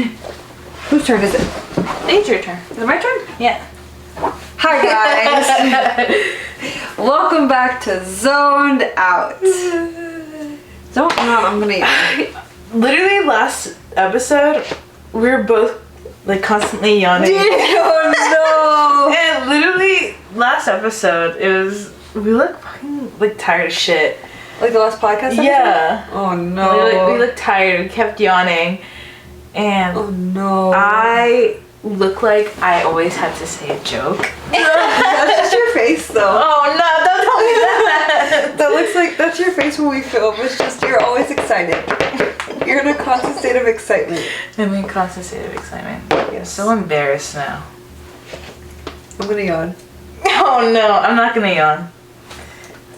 Whose turn is it? It's your turn. Is it my turn? Yeah. Hi guys. Welcome back to Zoned Out. Zoned Out, I'm gonna yawn. Literally last episode, we were both like constantly yawning. Oh And literally last episode, we look fucking like tired as shit. no. Like the last podcast episode? Yeah. Oh no. We looked tired. We kept yawning. And Oh no. I look like I always have to say a joke. That's just your face though. Oh no, don't tell me that. That looks like that's your face when we film. It's just you're always excited. You're in a constant state of excitement. I'm in constant state of excitement. Yes. So embarrassed now. I'm gonna yawn. Oh no, I'm not gonna yawn.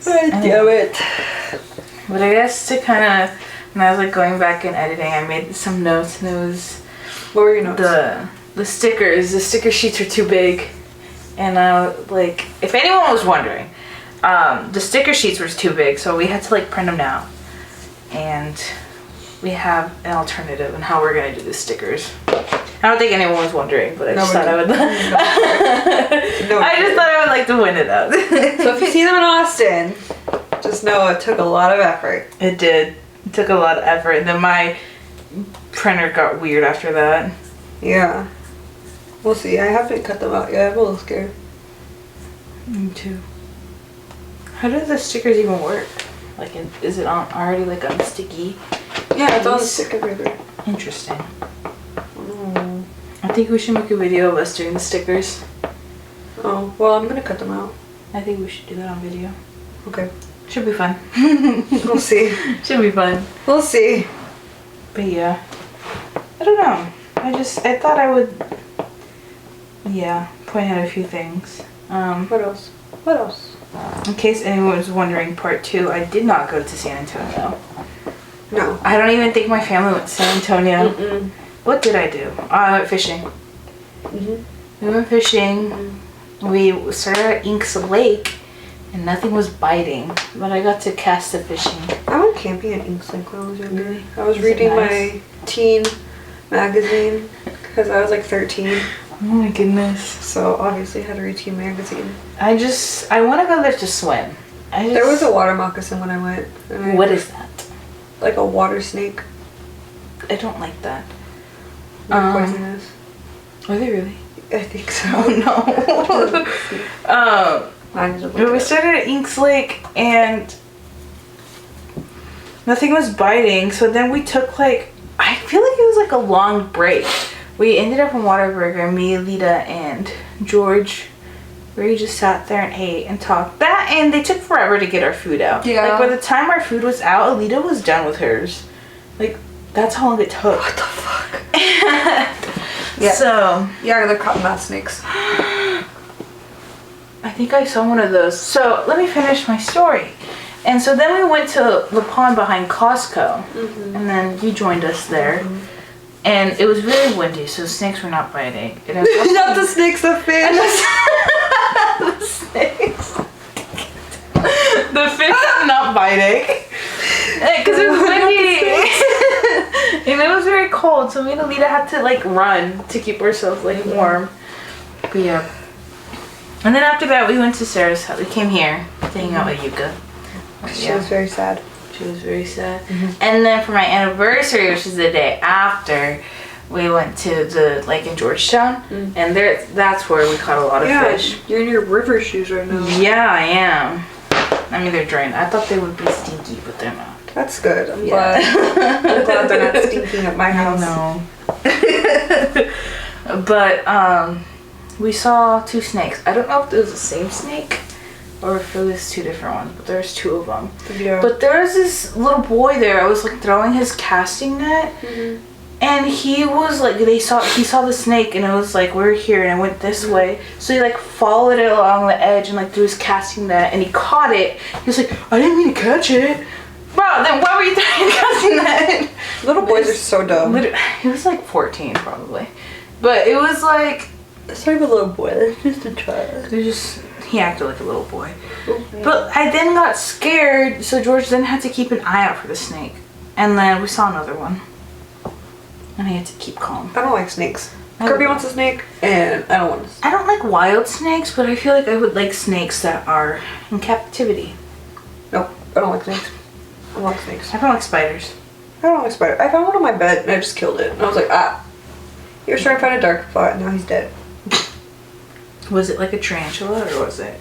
Damn it. But I guess to kind of, when I was like going back and editing, I made some notes, and it was What were your notes? the stickers. The sticker sheets are too big, and like, if anyone was wondering, the sticker sheets were too big, so we had to like print them out, and we have an alternative on how we're gonna do the stickers. I don't think anyone was wondering, but I just thought I would. I just thought I would like to win it out. So if you see them in Austin, just know it took a lot of effort. It did. It took a lot of effort, and then my printer got weird after that. Yeah. We'll see. I haven't cut them out yet. I'm a little scared. Me too. How do the stickers even work? Like, is it already like on sticky? Yeah, it's on the sticker paper. Interesting. Oh. I think we should make a video of us doing the stickers. Oh, well, I'm gonna cut them out. I think we should do that on video. Okay. Should be fun. We'll see. Should be fun. We'll see. But yeah. I don't know. I thought I would, point out a few things. What else? What else? In case anyone was wondering, part 2, I did not go to San Antonio. No. I don't even think my family went to San Antonio. Mm-mm. What did I do? I went fishing. Mm-hmm. We went fishing. We started at Inks Lake, and nothing was biting. But I got to cast the fishing. I went camping at Inks Lake when I was younger. Really? I was Was it reading nice? my teen magazine because I was like 13. Oh my goodness. So obviously I had to read teen magazine. I want to go there to swim. There was a water moccasin when I went. And What is that? Like a water snake. I don't like that. They're poisonous. Are they really? I think so. Oh no. Mine is a We started at Inks Lake and nothing was biting, so then we took like, I feel like it was like a long break. We ended up in Whataburger, me, Lita, and George, where we just sat there and ate and talked. That, and they took forever to get our food out. Yeah. Like, by the time our food was out, Alita was done with hers. Like, that's how long it took. What the fuck? Yeah. So, Yeah, they're cottonmouth snakes. I think I saw one of those. So, let me finish my story. And so then we went to the pond behind Costco. And then you joined us there. And it was really windy, so the snakes were not biting. And it was Not the snakes, the fish. the snakes. The fish were not biting. Because it was windy. And it was very cold, so me and Alita had to like run to keep ourselves like warm. But yeah. And then after that we went to Sarah's house. We came here to hang out with Yuka. She was very sad. She was very sad. And then for my anniversary, which is the day after, we went to the lake in Georgetown. And that's where we caught a lot of fish. You're in your river shoes right now. Yeah, I am. I mean, they're drained. I thought they would be stinky, but they're not. That's good. I'm Yeah. glad. I'm glad they're not stinking at my house. No. But we saw 2 snakes. I don't know if it was the same snake or if it was 2 different ones, but there's 2 of them. Yeah. But there was this little boy there. I was like throwing his casting net, and he was like, he saw the snake, and it was like, we're here, and I went this way. So he like followed it along the edge and like threw his casting net, and he caught it. He was like, I didn't mean to catch it. Bro, then why were you throwing your casting net? Little boys are so dumb. He was like 14 probably, but it was like, That's not even a little boy. That's just a child. he acted like a little boy. But I then got scared, so George then had to keep an eye out for the snake. And then we saw another one. And I had to keep calm. I don't like snakes. Kirby wants a snake, and I don't want I don't like wild snakes, but I feel like I would like snakes that are in captivity. Nope, I don't like snakes. I don't like snakes. I don't like spiders. I don't like spiders. I found one on my bed, and I just killed it. And I was like, ah. He was trying to find a dark spot, and now he's dead. Was it like a tarantula, or was it?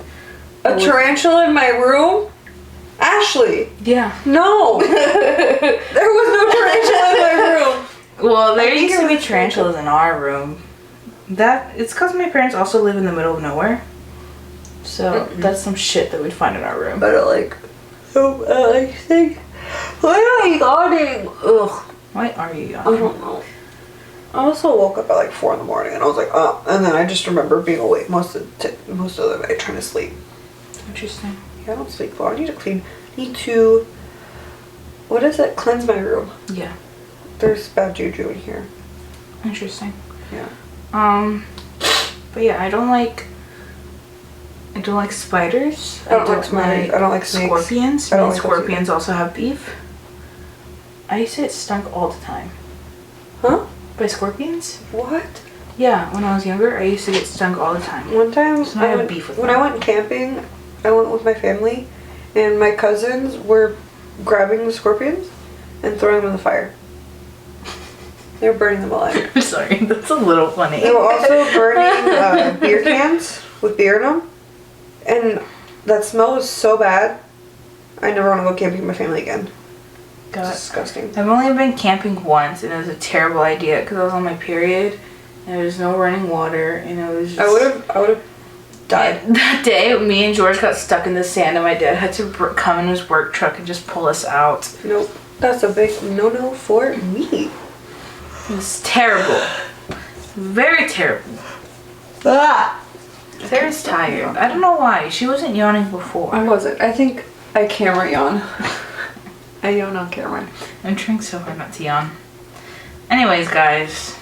A tarantula in my room? Ashley! Yeah. No! There was no tarantula in my room! Well, there think used it to be was tarantulas in our room. It's because my parents also live in the middle of nowhere. So that's some shit that we'd find in our room. I don't like... I think... Why am I yawning? Ugh. Why are you I yawning? don't know. I also woke up at like 4 in the morning and I was like, oh. And then I just remember being awake most of the night trying to sleep. Interesting. Yeah, I don't sleep well. I need to... What is it? Cleanse my room. Yeah. There's bad juju in here. Interesting. Yeah. But yeah, I don't like spiders. I don't like spiders. I don't like snakes. Scorpions. I don't Me and like those either. scorpions also have beef. I used to get stunk all the time. Huh? By scorpions? What? Yeah, when I was younger, I used to get stung all the time. One time, So I have beef with when them. I went camping, I went with my family, and my cousins were grabbing the scorpions and throwing them in the fire. They were burning them alive. I'm sorry, that's a little funny. They were also burning beer cans with beer in them, and that smell was so bad. I never want to go camping with my family again. God. It's disgusting. I've only been camping once, and it was a terrible idea because I was on my period, and there was no running water, and it was just... I would have died. That day, me and George got stuck in the sand, and my dad had to come in his work truck and just pull us out. Nope. That's a big no-no for me. It was terrible. Very terrible. Ah! Sarah's tired. I don't know why. She wasn't yawning before. I wasn't. I think I camera yawn. I yawn on camera. I'm trying so hard not to yawn. Anyways, guys.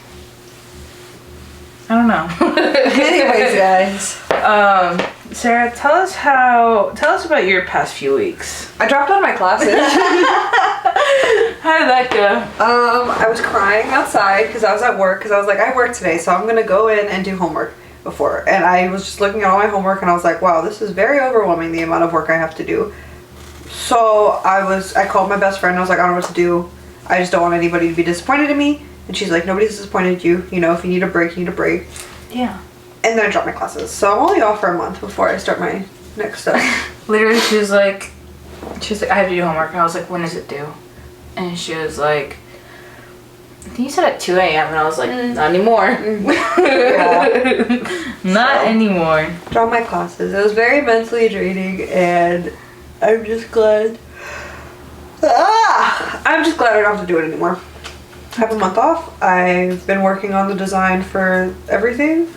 I don't know. Anyways, guys. Sarah, tell us about your past few weeks. I dropped out of my classes. How did that go? I was crying outside because I was at work because I was like, I work today, so I'm gonna go in and do homework before. And I was just looking at all my homework and I was like, wow, this is very overwhelming, the amount of work I have to do. So I called my best friend. I was like, I don't know what to do. I just don't want anybody to be disappointed in me. And she's like, nobody's disappointed in you. You know, if you need a break, you need a break. Yeah. And then I dropped my classes. So I'm only off for a month before I start my next stuff. Literally, she was like, I have to do homework. And I was like, when is it due? And she was like, I think you said at 2 a.m. And I was like, not anymore. Not anymore. Dropped my classes. It was very mentally draining, and I'm just glad. I'm just glad I don't have to do it anymore. I have a month off. I've been working on the design for everything,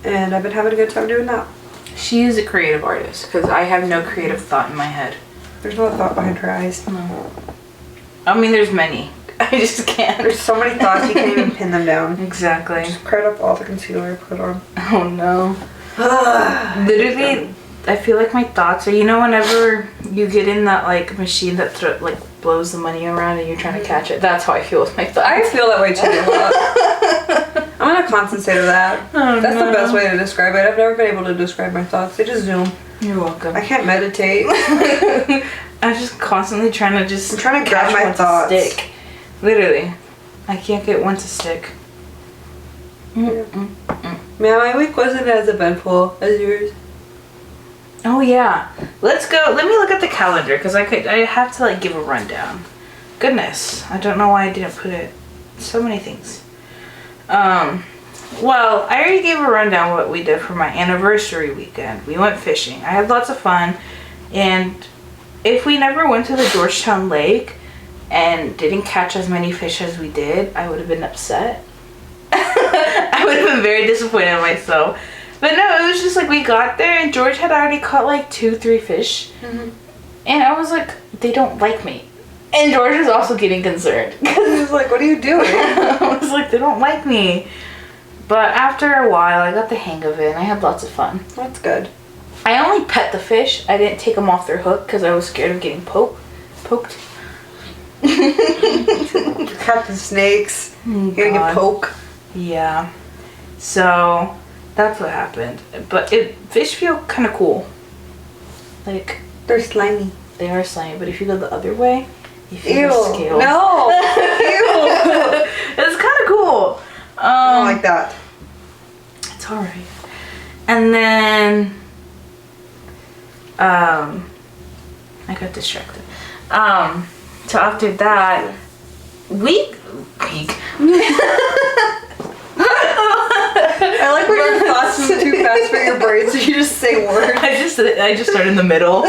and I've been having a good time doing that. She is a creative artist because I have no creative thought in my head. There's no thought behind her eyes. No. I mean, there's many. I just can't. There's so many thoughts you can't even pin them down. Exactly. Just cried up all the concealer I put on. Oh no. Literally, I feel like my thoughts are, you know, whenever you get in that like machine that blows the money around and you're trying to catch it. That's how I feel with my thoughts. I feel that way too a lot. I'm in a constant state of that. Oh, That's no. the best way to describe it. I've never been able to describe my thoughts. They just zoom. You're welcome. I can't meditate. I'm just constantly trying to just I'm trying to grab catch my one to thoughts. stick. Literally. I can't get one to stick. Man, my week wasn't as eventful as yours. Oh yeah. Let's go. Let me look at the calendar because I have to like give a rundown. Goodness. I don't know why I didn't put it. So many things. Well, I already gave a rundown what we did for my anniversary weekend. We went fishing. I had lots of fun. And if we never went to the Georgetown Lake and didn't catch as many fish as we did, I would have been upset. I would have been very disappointed in myself. But no, it was just like we got there and George had already caught like 2-3 fish. Mm-hmm. And I was like, they don't like me. And George was also getting concerned. He was like, what are you doing? I was like, they don't like me. But after a while, I got the hang of it and I had lots of fun. That's good. I only pet the fish. I didn't take them off their hook because I was scared of getting poked. Captain Snakes. You're gonna get God. poke. Yeah. So that's what happened. But fish feel kind of cool. Like They're slimy. they are slimy, but if you go the other way, you feel Ew. the scales. No. Ew. It's kind of cool. I don't like that. It's alright. And then, I got distracted. So after that, week. I like when your thoughts move too fast for your brain, so you just say words. I just started in the middle.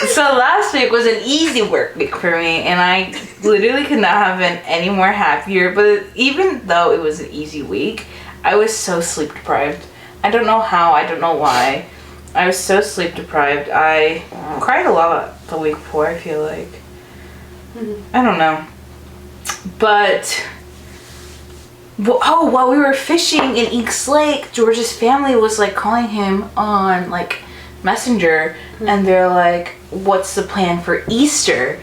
So last week was an easy work week for me, and I literally could not have been any more happier. But even though it was an easy week, I was so sleep deprived. I don't know how, I don't know why. I was so sleep deprived. I cried a lot the week before, I feel like. I don't know. But, while we were fishing in Eeks Lake, George's family was like calling him on like Messenger, and they're like, what's the plan for Easter?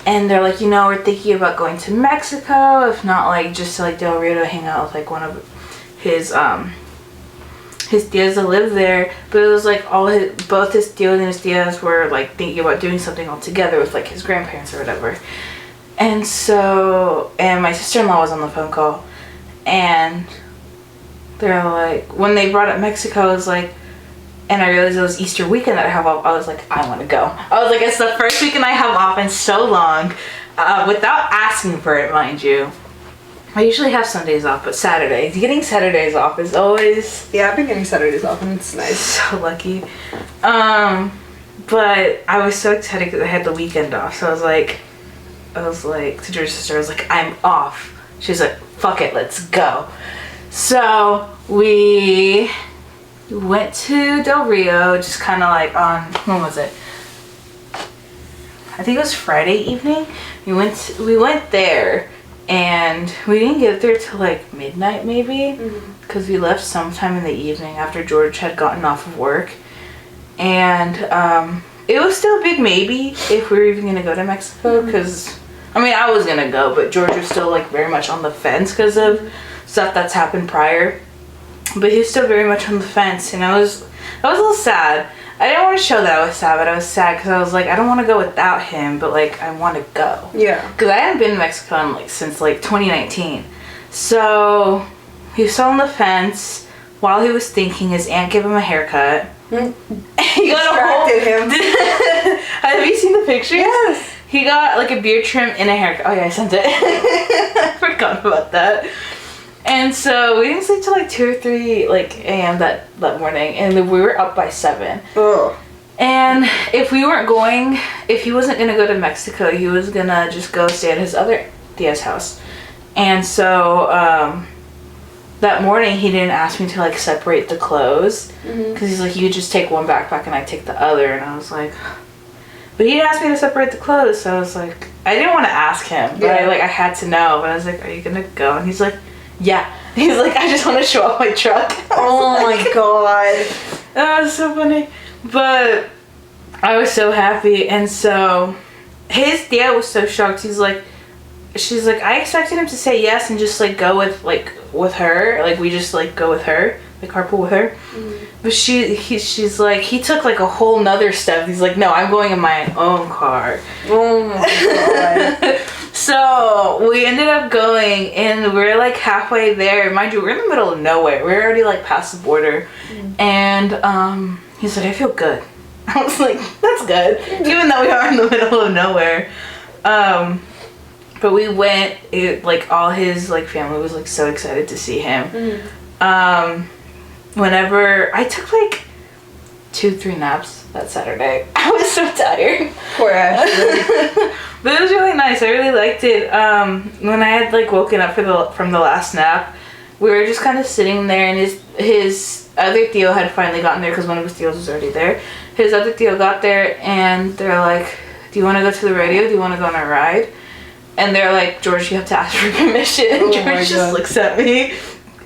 And they're like, we're thinking about going to Mexico, if not like just to like Del Rio to hang out with like one of his tias that live there. But it was like both his tios and his tias were like thinking about doing something all together with like his grandparents or whatever. And so, and my sister-in-law was on the phone call, and they're like, when they brought up Mexico, I was like, and I realized it was Easter weekend that I have off, I was like, I want to go. I was like, it's the first weekend I have off in so long, without asking for it, mind you. I usually have Sundays off, but Saturdays, getting Saturdays off is always... Yeah, I've been getting Saturdays off, and it's nice. So lucky. But I was so excited because I had the weekend off, so I was like, to George's sister, I was like, I'm off. She's like, fuck it, let's go. So we went to Del Rio, just kind of like on, when was it? I think it was Friday evening. We went there, and we didn't get there till like midnight maybe, because we left sometime in the evening after George had gotten off of work. And it was still a big maybe if we were even gonna go to Mexico, because I mean, I was gonna go, but George was still like very much on the fence because of stuff that's happened prior. But he was still very much on the fence, and I was a little sad. I didn't want to show that I was sad, but I was sad because I was like, I don't want to go without him, but like I want to go. Yeah. Because I hadn't been to Mexico since like 2019. So he was still on the fence. While he was thinking, his aunt gave him a haircut. He got Distracted him. Have you seen the pictures? Yes. He got like a beard trim and a haircut. Oh yeah, I sent it. I forgot about that. And so we didn't sleep till like 2 or 3 like a.m. that morning, and we were up by 7. Ugh. And if he wasn't gonna go to Mexico, he was gonna just go stay at his other tia's house. And so that morning he didn't ask me to like separate the clothes, because he's like, you just take one backpack and I take the other. And I was like, but he didn't ask me to separate the clothes, so I was like, I didn't want to ask him, but I had to know. But I was like, are you gonna go? And he's like, yeah. He's like, I just want to show off my truck. Oh my god. That was so funny. But I was so happy. And so his dad was so shocked. She's like, I expected him to say yes and just like go with her. Like we just like go with her, like carpool with her. But she's like, he took like a whole nother step. He's like, no, I'm going in my own car. Oh my god. So we ended up going, and we're like halfway there. Mind you, we're in the middle of nowhere. We're already like past the border. And he's like, I feel good. I was like, that's good. Even though we are in the middle of nowhere. But we went, like all his like family was like so excited to see him. Whenever I took like 2-3 naps that Saturday. I was so tired. Poor Ashley. But it was really nice. I really liked it. When I had like woken up from the last nap, we were just kind of sitting there, and his other tío had finally gotten there because one of his tíos was already there. His other tío got there, and they're like, do you want to go to the radio? Do you want to go on a ride? And they're like, George, you have to ask for permission. And George just looks at me.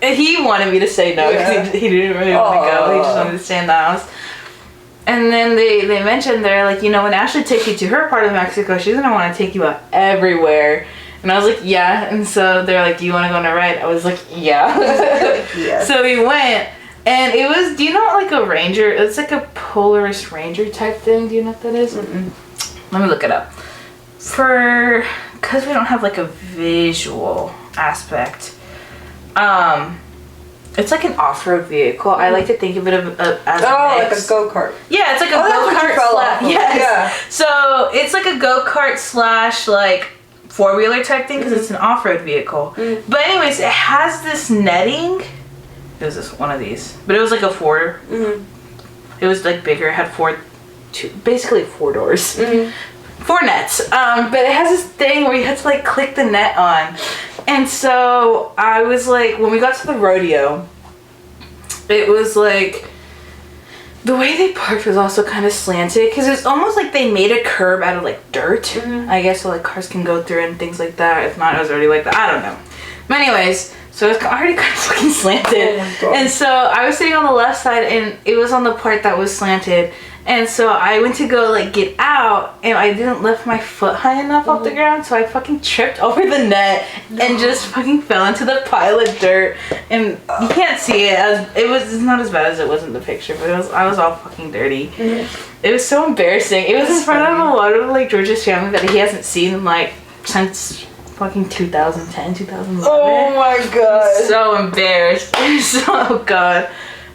And he wanted me to say no because he didn't really want to go. He just wanted to stay in the house. And then they mentioned, they're like, you know, when Ashley takes you to her part of Mexico, she's gonna want to take you out everywhere. And I was like, yeah. And so they're like, do you want to go on a ride? I was like, yeah. Yes. So we went, and it was, do you know like a Ranger? It's like a Polaris Ranger type thing. Do you know what that is? Mm-mm. Let me look it up. Because we don't have like a visual aspect. It's like an off-road vehicle. I like to think of it as a mix. Like a go-kart. Yeah, it's like a go-kart slash. Yes. Yeah. So it's like a go-kart slash like four-wheeler type thing because it's an off-road vehicle. Mm. But anyways, it has this netting. It was this one of these, but it was like a 4. Mm-hmm. It was like bigger. It had basically 4 doors. Mm-hmm. 4 nets. But it has this thing where you have to like click the net on. And so I was like, when we got to the rodeo, it was like, the way they parked was also kind of slanted because it's almost like they made a curb out of like dirt. Mm-hmm. I guess so like cars can go through and things like that. If not, it was already like that. I don't know. But anyways, so it's already kind of fucking slanted. Oh my God. And so I was sitting on the left side and it was on the part that was slanted. And so I went to go like get out and I didn't lift my foot high enough off the ground, so I fucking tripped over the net and just fucking fell into the pile of dirt. And you can't see it as it's not as bad as it was in the picture, but I was all fucking dirty. It was so embarrassing. It was in front of a lot of like George's family that he hasn't seen like since fucking 2010, 2011. Oh my God. So embarrassed. So God.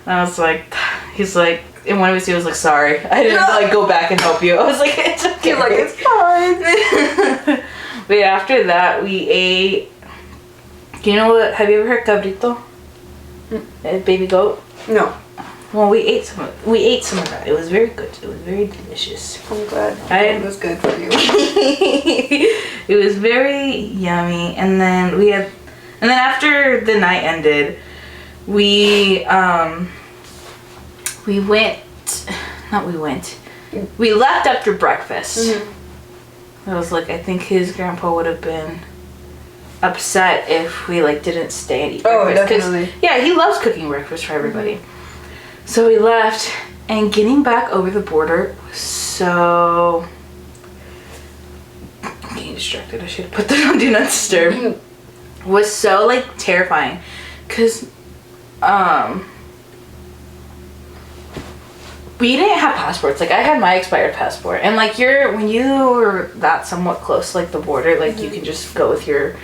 And I was like, he's like, in one of his, he was like, sorry, I didn't like go back and help you. I was like, it's okay. You're like, it's fine. But after that, we ate. Do you know what? Have you ever heard cabrito? Baby goat. No. Well, we ate some of that. It was very good. It was very delicious. I'm glad. It was good for you. It was very yummy. And then after the night ended, we left after breakfast. Mm-hmm. I was like, I think his grandpa would have been upset if we like didn't stay and eat breakfast. Definitely. Yeah, he loves cooking breakfast for everybody. So we left, and getting back over the border was so... I'm getting distracted. I should have put that on Do Not Disturb. Was so like terrifying, cause we didn't have passports. Like I had my expired passport, and like when you were that somewhat close to like the border, like you can just go with your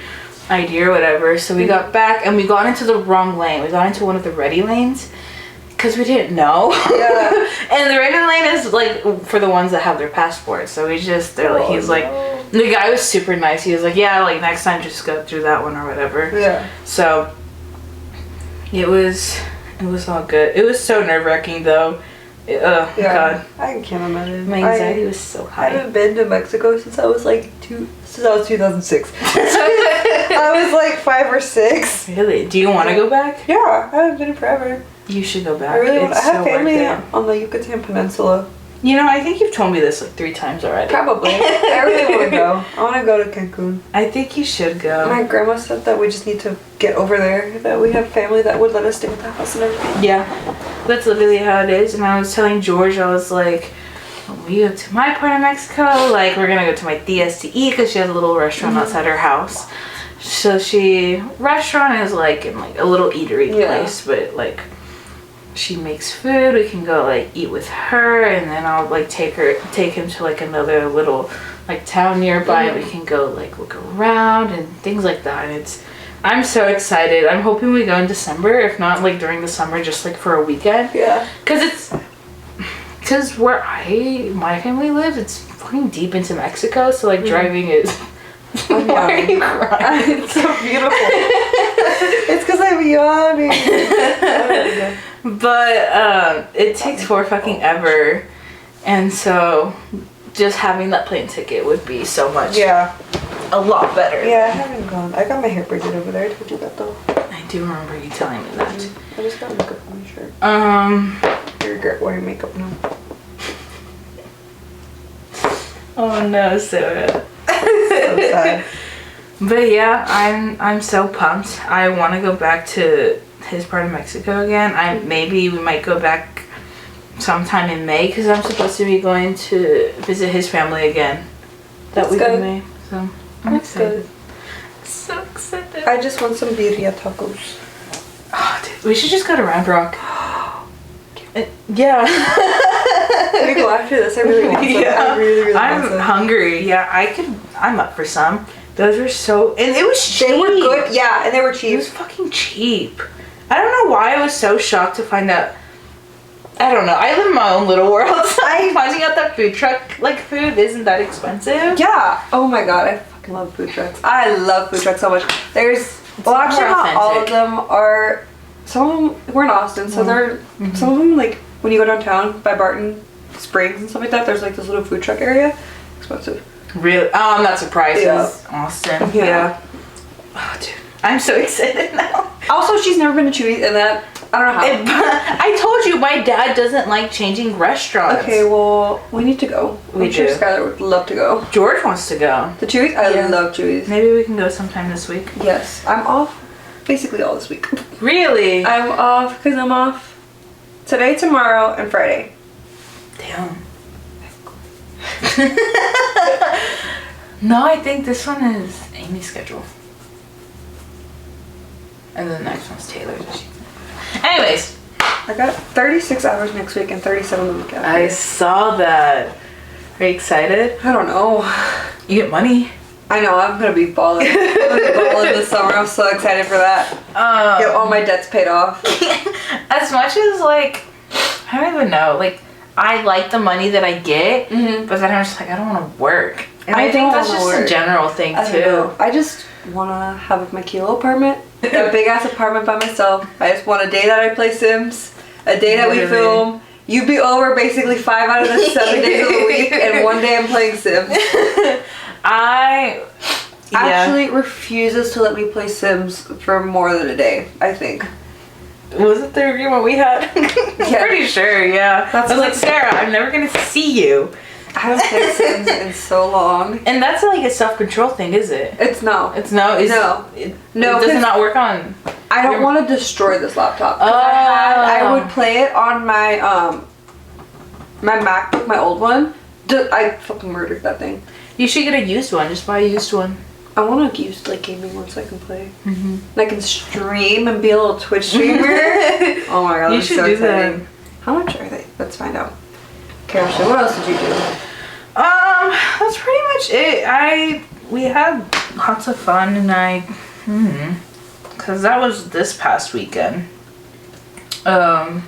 ID or whatever. So we got back and we got into the wrong lane. We got into one of the ready lanes because we didn't know. Yeah. And the ready lane is like for the ones that have their passport. So he's like, the guy was super nice. He was like, yeah, like next time just go through that one or whatever. Yeah. So it was all good. It was so nerve-wracking though. Oh God. I can't imagine. My anxiety was so high. I haven't been to Mexico since I was 2006. I was like 5 or 6. Really? Do you want to go back? Yeah, I haven't been forever. You should go back. I really want. I have so family worth it. on the Yucatan Peninsula. You know, I think you've told me this like 3 times already. Probably. I really want to go. I want to go to Cancun. I think you should go. My grandma said that we just need to get over there. That we have family that would let us stay with the house and everything. Yeah, that's literally how it is. And I was telling George, I was like, when we go to my part of Mexico, like we're gonna go to my tia's to eat because she has a little restaurant outside her house. So restaurant is like in like a little eatery place, but like she makes food. We can go like eat with her, and then I'll like take him to like another little like town nearby, and we can go like look around and things like that. And I'm so excited. I'm hoping we go in December, if not like during the summer, just like for a weekend. Yeah. Cause where my family lives, it's fucking deep into Mexico, so like driving is. Why are you crying? It's so beautiful. It's because I'm yawning. But it takes for fucking ever, and so just having that plane ticket would be so much. Yeah. A lot better. Yeah, I haven't gone. I got my hair braided over there. I told you that though. I do remember you telling me that. I just got makeup on my shirt. I regret wearing makeup now. Oh no, Sarah. So sad. But yeah, I'm so pumped. I want to go back to his part of Mexico again. Maybe we might go back sometime in May because I'm supposed to be going to visit his family again that That's week good. in May. So I'm That's excited. good. So excited. I just want some birria tacos. Oh, dude, we should just go to Round Rock. Yeah. We go after this. I really want some. Yeah. I really want I'm some. hungry. Yeah, I'm up for some. Those were so, and it was cheap. They were good. Yeah, and they were It cheap. was fucking cheap. I don't know why I was so shocked to find out. I don't know. I live in my own little world. So I'm finding out that food truck like food isn't that expensive. Yeah. Oh my god, I fucking love food trucks. I love food trucks so much. There's well, more actually, not all of authentic. them are. Some of them we're in Austin, so they're some of them like when you go downtown by Barton Springs and stuff like that. There's like this little food truck area. Expensive. Really? Oh, I'm not surprised. Yeah. It's Austin. Yeah. Oh, dude. I'm so excited now. Also, she's never been to Chewy's, and that I don't know how. I told you my dad doesn't like changing restaurants. Okay, well, we need to go. We I'm sure do. Skylar would love to go. George wants to go. The Chewy's? I Yeah. love Chewy's. Maybe we can go sometime this week. Yes, I'm off basically all this week. Really? I'm off because I'm off today, tomorrow, and Friday. Damn. No, I think this one is Amy's schedule. And the next one's Taylor's. Anyways, I got 36 hours next week and 37 the week after. I saw that. Are you excited? I don't know. You get money. I know, I'm gonna be balling. I'm gonna be balling this summer. I'm so excited for that. Get all my debts paid off. As much as like, I don't even know. Like, I like the money that I get, but then I'm just like, I don't want to work. And I think don't that's wanna just work. a general thing I don't too. know. I just wanna have my cute little apartment. A big ass apartment by myself. I just want a day that I play Sims, a day that we Literally. film. You be over basically 5 out of the 7 days of the week, and one day I'm playing Sims. I Actually refuses to let me play Sims for more than a day, I think. Was it the agreement we had? Yeah. Pretty sure, yeah. That's I was like, what- Sarah, I'm never gonna see you. I haven't played Sims in so long. And that's like a self-control thing, is it? It's no. It's no. It's, No. It, No, It does 'cause- not work on. I don't You're- want to destroy this laptop. 'Cause Oh. I would play it on my my MacBook, my old one. I fucking murdered that thing. You should get a used one. Just buy a used one. I want to use like gaming one so I can play. And I can stream and be a little Twitch streamer. Oh my god, You that's should so do exciting. How much are they? Let's find out. Okay, Ashley, what else did you do? That's pretty much it. We had lots of fun, and because that was this past weekend. Oh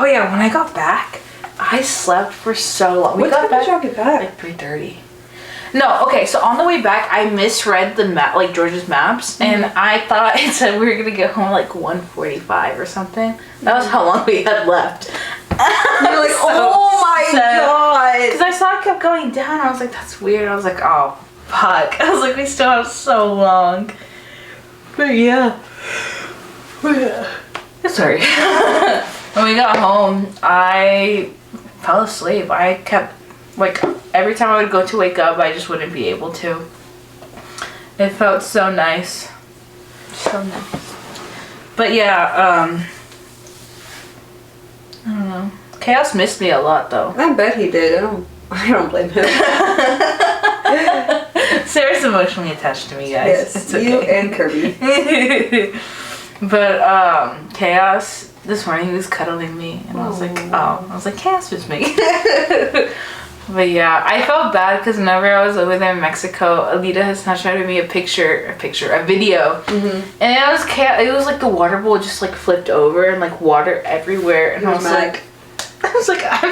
yeah, when I got back, I slept for so long. What time did y'all get back? Like 3:30. No, okay, so on the way back, I misread the map, like George's maps, and I thought it said we were gonna get home like 1:45 or something. That was how long we had left. You're like, oh my god. Because I saw it kept going down, I was like, that's weird. I was like, oh, fuck. I was like, we still have so long. But yeah. Sorry. When we got home, I fell asleep. I kept, like, every time I would go to wake up, I just wouldn't be able to. It felt so nice. So nice. But yeah, I don't know. Chaos missed me a lot, though. I bet he did. I don't blame him. Sarah's emotionally attached to me, guys. Yes, It's you okay. and Kirby. But Chaos this morning he was cuddling me, and I was like, Chaos missed me. But yeah, I felt bad because whenever I was over there in Mexico, Alita has Snapchatted me a video, and it was it was like the water bowl just like flipped over and like water everywhere, and I was like, I'm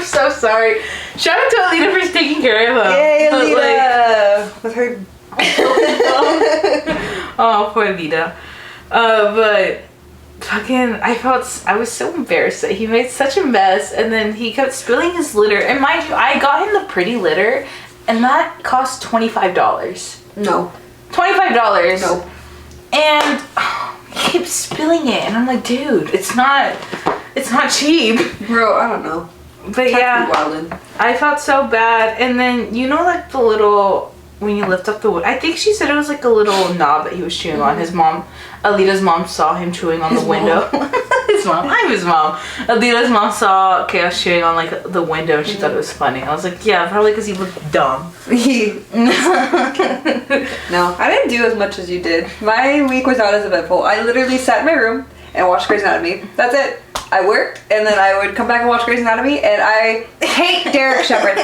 so sorry. Shout out to Alita for taking care of him. Yay, But, Alita! With her. Oh, poor Alita. But fucking, I was so embarrassed that he made such a mess, and then he kept spilling his litter. And mind you, I got him the pretty litter, and that cost $25. No. $25. No. And he keeps spilling it, and I'm like, dude, it's not cheap. Bro, I don't know. But yeah, Wildin'. I felt so bad. And then, you know, like the little, when you lift up the wood, I think she said it was like a little knob that he was chewing on. His mom, Alita's mom, saw him chewing on the window. His mom. I'm his mom. Alita's mom saw Chaos chewing on like the window and she thought it was funny. I was like, yeah, probably because he looked dumb. No, I didn't do as much as you did. My week was not as eventful. I literally sat in my room and watched Grey's Anatomy. That's it. I worked, and then I would come back and watch Grey's Anatomy, and I hate Derek Shepherd.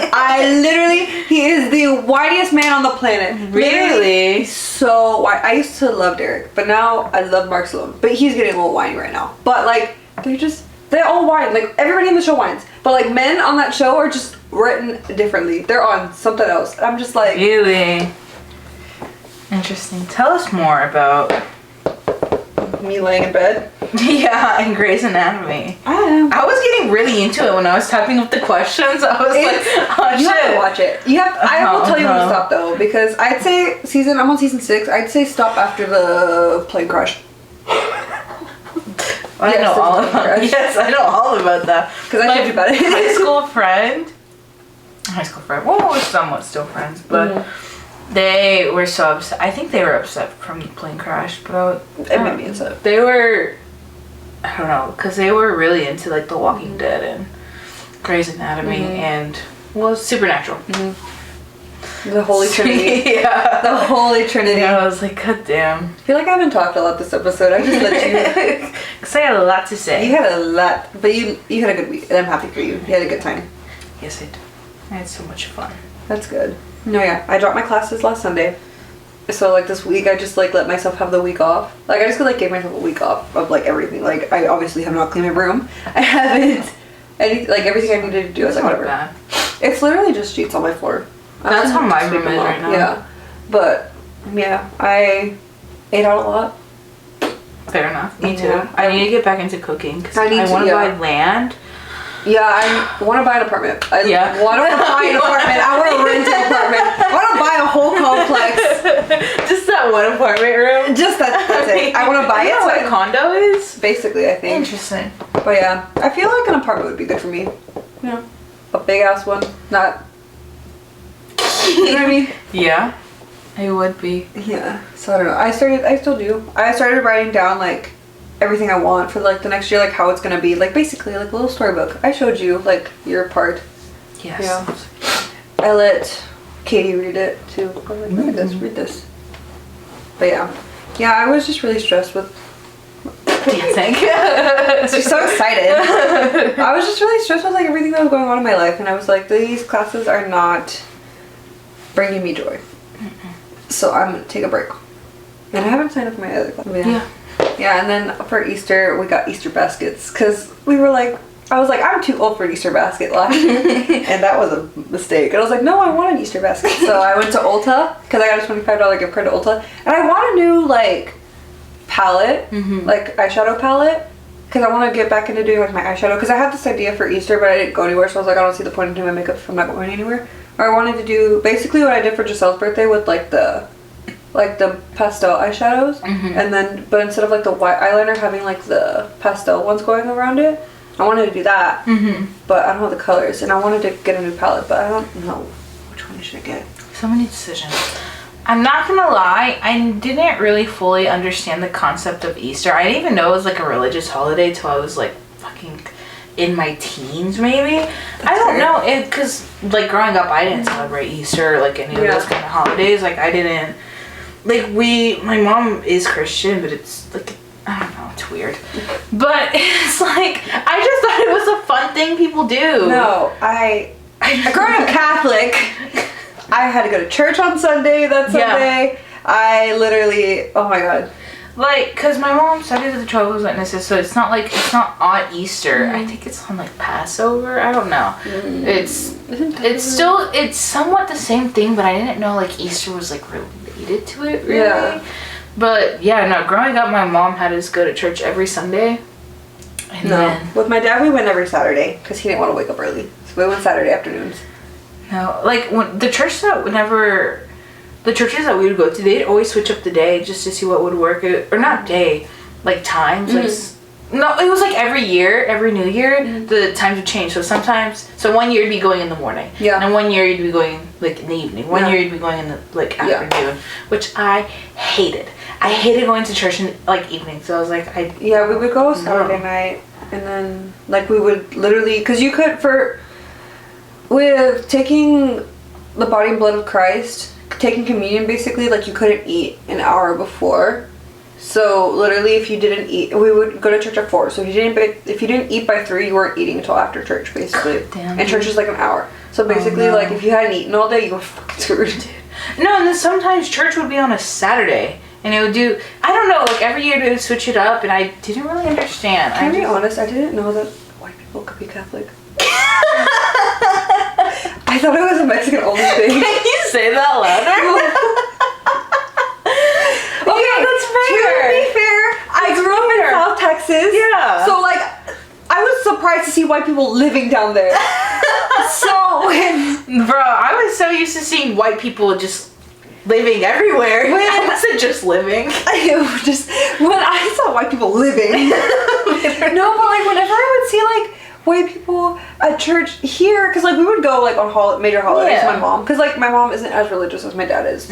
He is the whiniest man on the planet. Really? So whiny. I used to love Derek, but now I love Mark Sloan. But he's getting a little whiny right now. But like, they all whine. Like, everybody in the show whines. But like, men on that show are just written differently. They're on something else. I'm just like... Really? Interesting. Tell us more about... me laying in bed. Yeah, and Grey's Anatomy. I was getting really into it when I was typing up the questions. I was like, oh you shit. have to watch it. I will tell you when to stop though, because I'd say I'm on season 6. I'd say stop after the plane crash. I know all about that. Yes, I know all about that. Because I told you about it. high school friend, well, we're somewhat still friends, but they were so upset. I think they were upset from the plane crash, but it made me upset. They were, I don't know, because they were really into like The Walking Dead and Grey's Anatomy and, well, Supernatural. The Holy Trinity. Yeah. The Holy Trinity. Yeah, I was like, god damn. I feel like I haven't talked a lot this episode. I just let you... Because I had a lot to say. You had a lot, but you had a good week, and I'm happy for you. You had a good time. Yes, I did. I had so much fun. That's good. No, yeah. I dropped my classes last Sunday. So, like, this week, I just, like, let myself have the week off. Like, I just, like, gave myself a week off of, like, everything. Like, I obviously have not cleaned my room. I haven't... everything I needed to do, I was like, whatever. Bad. It's literally just sheets on my floor. That's how my room is right now. Yeah. But, yeah, I ate out a lot. Fair enough. Me too. Yeah. I need to get back into cooking because I want to buy land. Yeah, I want to buy an apartment. I want to buy an apartment. I want to rent an apartment. I want to buy a whole complex. Just that one apartment room? Just that's it. I want to buy it. What a condo is? Basically, I think. Interesting. But yeah, I feel like an apartment would be good for me. Yeah. A big ass one. Not... You know what I mean? Yeah, it would be. Yeah. So I don't know. I still do. I started writing down like everything I want for like the next year, like how it's gonna be. Like basically like a little storybook. I showed you like your part. Yes. Yeah. I let Katie read it too. I was like, look at this, read this. But yeah. Yeah, I was just really stressed with dancing. She's so excited. I was just really stressed with like everything that was going on in my life, and I was like, these classes are not bringing me joy. So I'm gonna take a break. And I haven't signed up for my other class. Yeah, and then for Easter, we got Easter baskets because we were like, I was like, I'm too old for an Easter basket last year. And that was a mistake. And I was like, no, I want an Easter basket. So I went to Ulta because I got a $25 gift card to Ulta. And I want a new like palette, like eyeshadow palette. Because I want to get back into doing like my eyeshadow. Because I had this idea for Easter, but I didn't go anywhere. So I was like, I don't see the point in doing my makeup if I'm not going anywhere. Or I wanted to do basically what I did for Giselle's birthday with like the pastel eyeshadows, and then but instead of like the white eyeliner having like the pastel ones going around it, I wanted to do that. But I don't have the colors, and I wanted to get a new palette, but I don't know which one should I get. So many decisions. I'm not gonna lie, I didn't really fully understand the concept of Easter. I didn't even know it was like a religious holiday till I was like fucking in my teens maybe. I don't know, it because like growing up I didn't celebrate Easter or like any of those kind of holidays. Like I didn't like my mom is Christian, but it's like I don't know, it's weird. But it's like I just thought it was a fun thing people do. No, I growing up Catholic, I had to go to church on Sunday that Sunday. I literally, oh my god. Like, cause my mom studied at the Jehovah's Witnesses, so it's not on Easter. I think it's on like Passover. I don't know. It's somewhat the same thing, but I didn't know like Easter was like related to it really. Yeah. But yeah, no. Growing up, my mom had us go to church every Sunday. And then, with my dad, we went every Saturday because he didn't want to wake up early, so we went Saturday afternoons. No, like when the churches that we would go to, they'd always switch up the day just to see what would work, or not day, like times. No, it was like every year, every new year, the times would change. So sometimes, so one year you'd be going in the morning. Yeah. And one year you'd be going like in the evening. One year you'd be going in the like afternoon, which I hated. I hated going to church in like evening. So I was like, Yeah, we would go Saturday night, and then like we would literally, because you could with taking the body and blood of Christ, taking communion basically, like you couldn't eat an hour before. So literally, if you didn't eat, we would go to church at 4. So if you didn't eat by 3, you weren't eating until after church, basically. Damn. And church is like an hour. So basically, like if you hadn't eaten all day, you were fucking screwed. No, and then sometimes church would be on a Saturday, and it would do. I don't know. Like every year they would switch it up, and I didn't really understand. Can I be honest? I didn't know that white people could be Catholic. I thought it was a Mexican only thing. Can you say that louder? Okay, that's fair. To be fair, I grew up in South Texas. Yeah. So like, I was surprised to see white people living down there. So when, Bro, I was so used to seeing white people just living everywhere. I wasn't just living. When I saw white people living. No, but like whenever I would see like white people at church here, because like we would go like on major holidays with my mom, because like my mom isn't as religious as my dad is.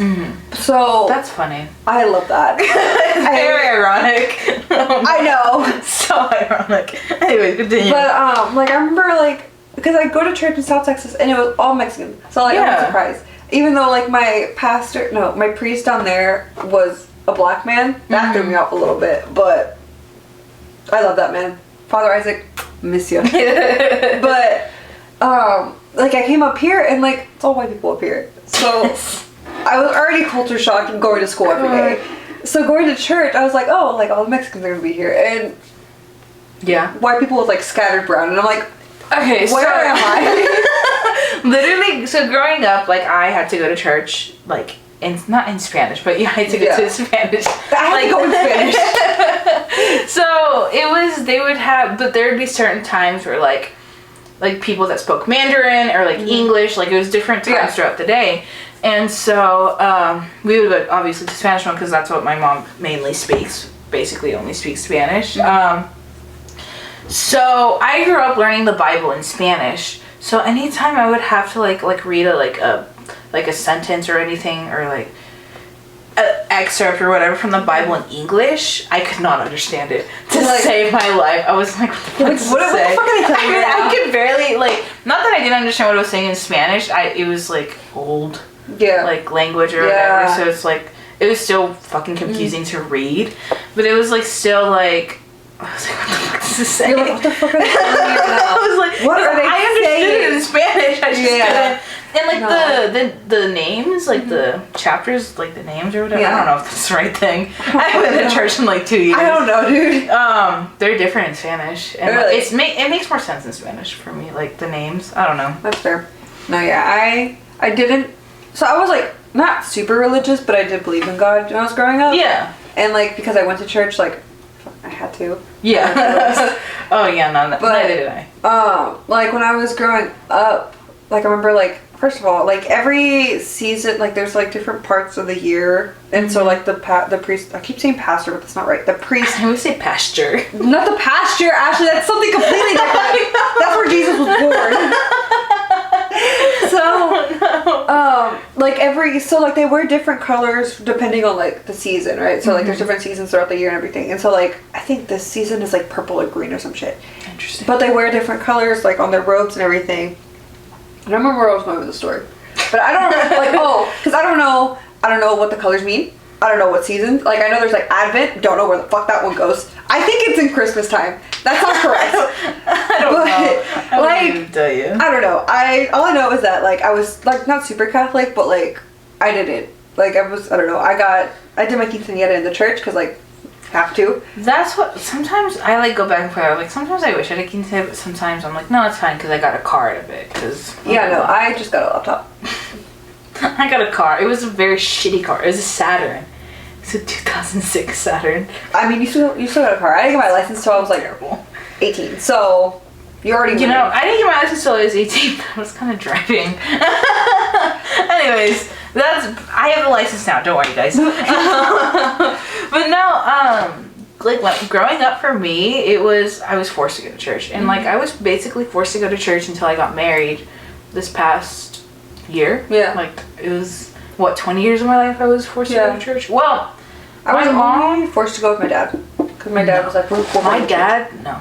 So that's funny. I love that. Very ironic. I know. So ironic. Anyway, continue. But like I remember like, because I go to church in South Texas and it was all Mexican, so like I was surprised. Even though like my priest down there was a black man, that threw me off a little bit, but I love that man. Father Isaac, miss you. But like I came up here and like it's all white people up here, so I was already culture shocked and going to school every day. So going to church, I was like, oh, like all the Mexicans are gonna be here, and white people with like scattered brown, and I'm like, okay, where am I? Literally, so growing up, like I had to go to church, like not in Spanish, but yeah, I had to go to Spanish. I had to go in Spanish. So it was, they would have, but there would be certain times where like people that spoke Mandarin or like English, like it was different times throughout the day. And so we would go obviously to Spanish one because that's what my mom mainly speaks, basically only speaks Spanish. So I grew up learning the Bible in Spanish. So anytime I would have to like read a sentence or anything, or like an excerpt or whatever from the Bible in English, I could not understand it. To save my life, I was like, what the fuck are they telling me? I could barely not that I didn't understand what it was saying in Spanish. It was like old, like language or whatever. So it's like it was still fucking confusing to read, but it was like still like. I was like, what the fuck does this say? You're like, what the fuck are they telling me right now? I was like, what are they I understood saying? it in Spanish. I just couldn't. And like the names, like the chapters, like the names or whatever. I don't know if that's the right thing. I haven't been to church in like 2 years. I don't know, dude. They're different in Spanish, and really? it makes more sense in Spanish for me. Like the names, I don't know. That's fair. No, yeah, I didn't. So I was like not super religious, but I did believe in God when I was growing up. Yeah. And like because I went to church, like I had to. Yeah. Oh yeah, no, neither did I. Like when I was growing up, like I remember like first of all, like every season, like there's like different parts of the year, and so like the priest. I keep saying pastor, but that's not right. The priest. I would say pasture. Not the pasture, Ashley. That's something completely different. That's where Jesus was born. So like they wear different colors depending on like the season, right? So like there's different seasons throughout the year and everything. And so like I think this season is like purple or green or some shit. Interesting. But they wear different colors like on their robes and everything. I don't remember where I was going with the story, but I don't remember because I don't know what the colors mean. I don't know what season. Like I know there's like Advent. Don't know where the fuck that one goes. I think it's in Christmas time. That sounds correct. I don't know. I wouldn't even tell you. I don't know. All I know is that like I was like not super Catholic, but like I didn't like I don't know. I did my quinceañera in the church because like have to. That's what sometimes I like go back and forth. Like sometimes I wish I did quinceañera, but sometimes I'm like no, it's fine because I got a car out of it. I just got a laptop. I got a car. It was a very shitty car. It was a Saturn. It's a 2006 Saturn. I mean, you still got a car. I didn't get my license until I was like 18. So you already. You know, I didn't get my license until I was 18. But I was kind of driving. Anyways, I have a license now. Don't worry, guys. But no, like growing up for me, I was forced to go to church, and like I was basically forced to go to church until I got married this past year. Yeah. Like it was 20 years of my life I was forced to go to church. Well, I was my mom only forced to go with my dad because my dad was like, my dad, no,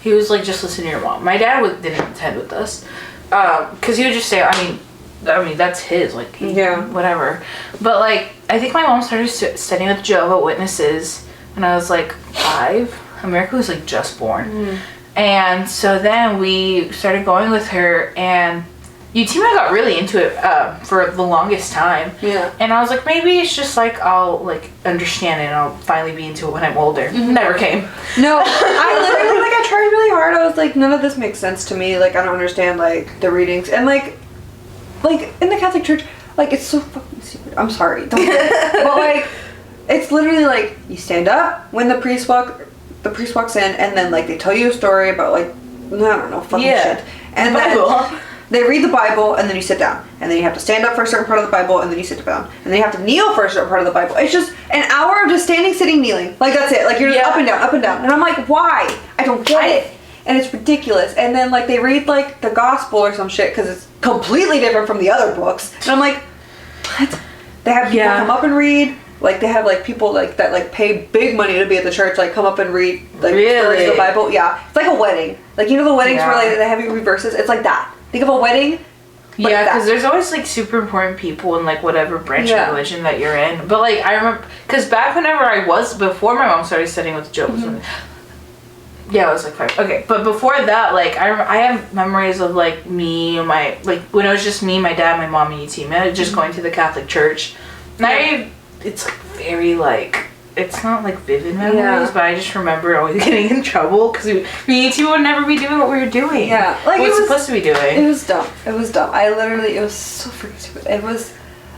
he was like, just listen to your mom. My dad didn't attend with us, because he would just say, I mean that's his, like, whatever. But like I think my mom started studying with Jehovah's Witnesses when I was like 5. America was like just born, and so then we started going with her, and Utima got really into it for the longest time. Yeah. And I was like, maybe it's just like I'll like understand it and I'll finally be into it when I'm older. Never came. No, I literally I tried really hard. I was like, none of this makes sense to me. Like I don't understand like the readings, and like in the Catholic Church, like it's so fucking stupid. I'm sorry, don't but like it's literally like you stand up when the priest walks in, and then like they tell you a story about like I don't know fucking shit, and then they read the Bible, and then you sit down. And then you have to stand up for a certain part of the Bible, and then you sit down. And then you have to kneel for a certain part of the Bible. It's just an hour of just standing, sitting, kneeling. Like, that's it. Like, you're just up and down, up and down. And I'm like, why? I don't get it. And it's ridiculous. And then, like, they read, like, the gospel or some shit, because it's completely different from the other books. And I'm like, what? They have people come up and read. Like, they have, like, people, like, that, like, pay big money to be at the church, like, come up and read, like, stories of the Bible. Yeah. It's like a wedding. Like, you know the weddings where, like, they have you read verses? It's like that. Think of a wedding. Yeah, because there's always like super important people in like whatever branch of religion that you're in. But like I remember, because back whenever before my mom started studying with Jehovah's Witnesses, I was like 5. Okay, but before that, like I have memories of like me and when it was just me, my dad, my mom, and Utima just going to the Catholic Church. And it's like very like. It's not like vivid memories, but I just remember always getting in trouble because me and Utima would never be doing what we were doing. Yeah, like what it was supposed to be doing. It was dumb. It was dumb. It was so freaking stupid. It was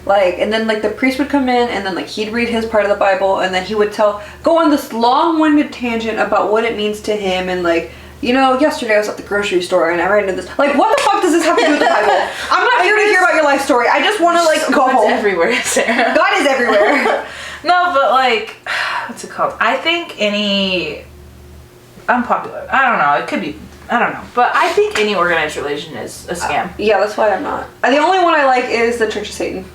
like, and then like the priest would come in, and then like he'd read his part of the Bible, and then he would go on this long-winded tangent about what it means to him, and like, you know, yesterday I was at the grocery store and I ran into this. Like, what the fuck does this have to do with the Bible? I'm not here to hear about your life story. I just want to like go home. God's everywhere, Sarah. God is everywhere. No, but like, what's it called? I think unpopular. I don't know. It could be. I don't know. But I think any organized religion is a scam. Yeah, that's why I'm not. The only one I like is the Church of Satan.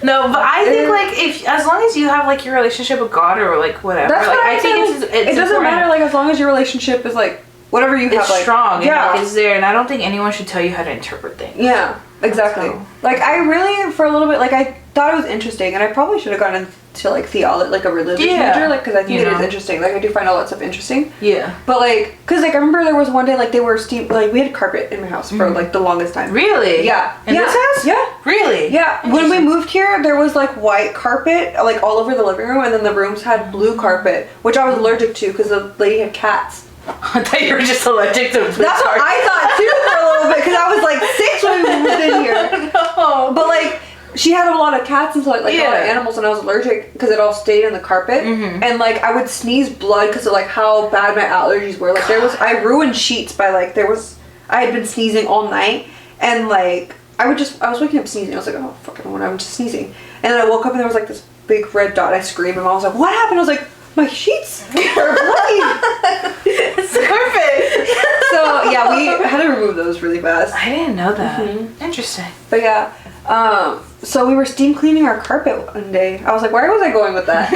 No, but I think like as long as you have like your relationship with God or like whatever, that's like what I think it's it doesn't matter like as long as your relationship is like whatever you have it's like strong and like, is there, and I don't think anyone should tell you how to interpret things. Yeah, exactly. So. Like I really for a little bit like I thought it was interesting, and I probably should have gone into like theology, like a religious major, like because I think it is interesting. Like I do find all that stuff interesting. Yeah. But like, cause like I remember there was one day like they were like we had carpet in my house for like the longest time. Really? Yeah. In this house? Yeah. Really? Yeah. When we moved here, there was like white carpet like all over the living room, and then the rooms had blue carpet, which I was allergic to because the lady had cats. I thought you were just allergic to blue That's what I thought too for a little bit because I was like 6 when we moved in here. No. But like she had a lot of cats and so like a lot of animals, and I was allergic because it all stayed in the carpet, and like I would sneeze blood because of like how bad my allergies were. Like I ruined sheets by like I had been sneezing all night, and like I was waking up sneezing. I was like, oh fuck, I don't want to, I'm just sneezing, and then I woke up and there was like this big red dot. I screamed, and Mom was like, what happened? I was like, my sheets are bloody. It's the carpet. So yeah, we had to remove those really fast. I didn't know that. Interesting. But yeah, so we were steam cleaning our carpet one day. I was like, where was I going with that?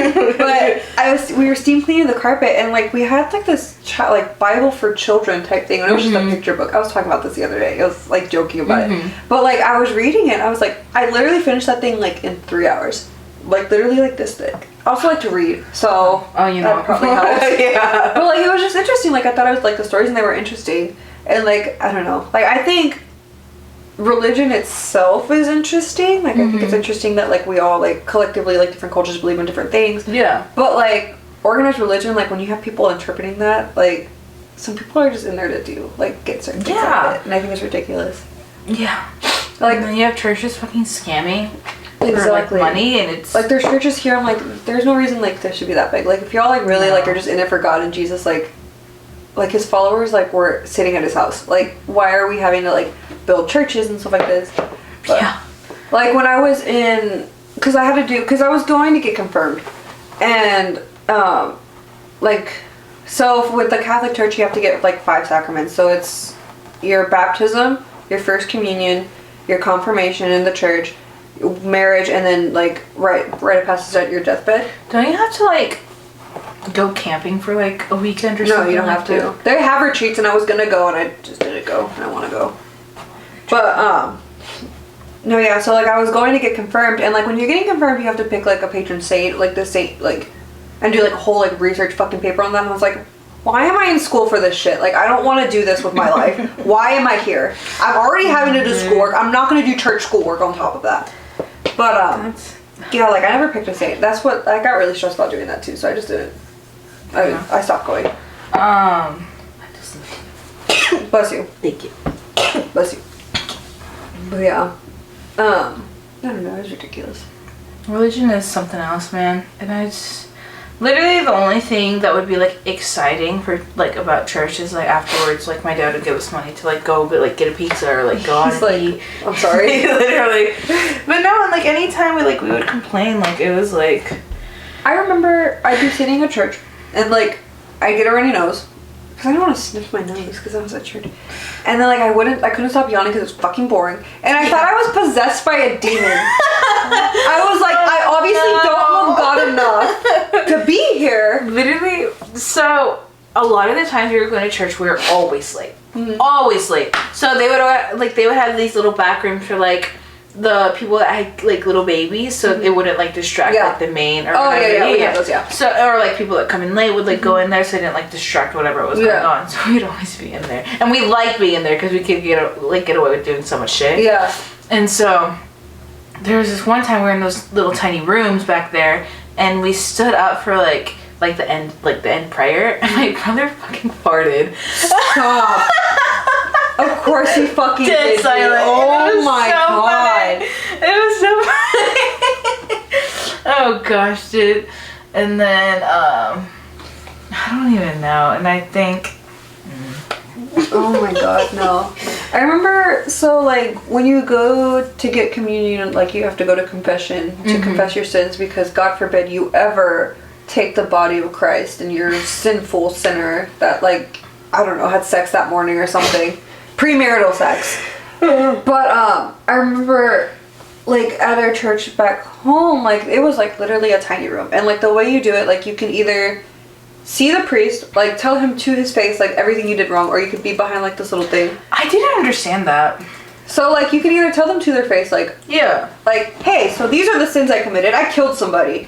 But we were steam cleaning the carpet, and like we had like this like Bible for children type thing, and it was just a picture book. I was talking about this the other day. I was like joking about it, but like I was reading it. I was like, I literally finished that thing like in 3 hours. Like literally like this thick. I also like to read, so that probably helps. Yeah. But like it was just interesting. Like I thought I was like the stories and they were interesting, and like I don't know. Like I think religion itself is interesting. Like I think it's interesting that like we all like collectively like different cultures believe in different things. Yeah. But like organized religion, like when you have people interpreting that, like some people are just in there to do like get certain things out of it, and I think it's ridiculous. Yeah. Like and then you have churches fucking scamming. Exactly. For, like, money, and it's like there's churches here. I'm like, there's no reason like this should be that big. Like if y'all like really like are just in it for God and Jesus, like his followers like were sitting at his house. Like why are we having to like build churches and stuff like this? But, like when I was I was going to get confirmed, and like, so with the Catholic Church, you have to get like 5 sacraments. So it's your baptism, your first communion, your confirmation in the church, marriage, and then like rite of passage at your deathbed. Don't you have to like go camping for like a weekend or No, something? you don't like have to. that? They have retreats, and I was gonna go, and I just didn't go. And I want to go, but no, yeah. So like, I was going to get confirmed, and like when you're getting confirmed, you have to pick like a patron saint, like the saint, like, and do like a whole like research fucking paper on that. And I was like, why am I in school for this shit? Like, I don't want to do this with my life. Why am I here? I'm already having to do schoolwork. I'm not gonna do church schoolwork on top of that. But yeah, like I never picked a saint. That's what I got really stressed about doing that too. So I just didn't. I stopped going. Bless you. Thank you. Bless you. But yeah. I don't know, it's ridiculous. Religion is something else, man. And I just literally the only thing that would be like exciting for like about church is like afterwards, like my dad would give us money to like go get a pizza or like go out and like, eat. I'm sorry. Literally. But no, and like anytime we would complain, like it was like I remember I'd be sitting at church and like I get a runny nose because I don't want to sniff my nose because I was at church, and then like I couldn't stop yawning because it was fucking boring, and I thought I was possessed by a demon. I was like, I obviously don't love God enough to be here. literally. So a lot of the times we were going to church, we were always late. Always late. So they would have these little back rooms for like the people that had like little babies, so it wouldn't like distract like the main or whatever. We had those, yeah. So or like people that come in late would like go in there, so they didn't like distract whatever was going on. So we'd always be in there, and we liked being in there because we could get away with doing so much shit. Yeah. And so there was this one time we were in those little tiny rooms back there, and we stood up for like the end prayer, and my brother fucking farted. Stop. Of course he fucking Dead did. silent. Oh my god. It was so funny. Oh gosh, dude. And then I don't even know. And I think Oh my god, no. I remember, so like when you go to get communion, like you have to go to confession to confess your sins, because God forbid you ever take the body of Christ and you're a sinful sinner that like, I don't know, had sex that morning or something. Premarital sex. But I remember like at our church back home, like it was like literally a tiny room, and like the way you do it, like you can either see the priest, like tell him to his face like everything you did wrong, or you could be behind like this little thing. I didn't understand that. So like you can either tell them to their face like, Yeah. like, hey, so these are the sins I committed. I killed somebody.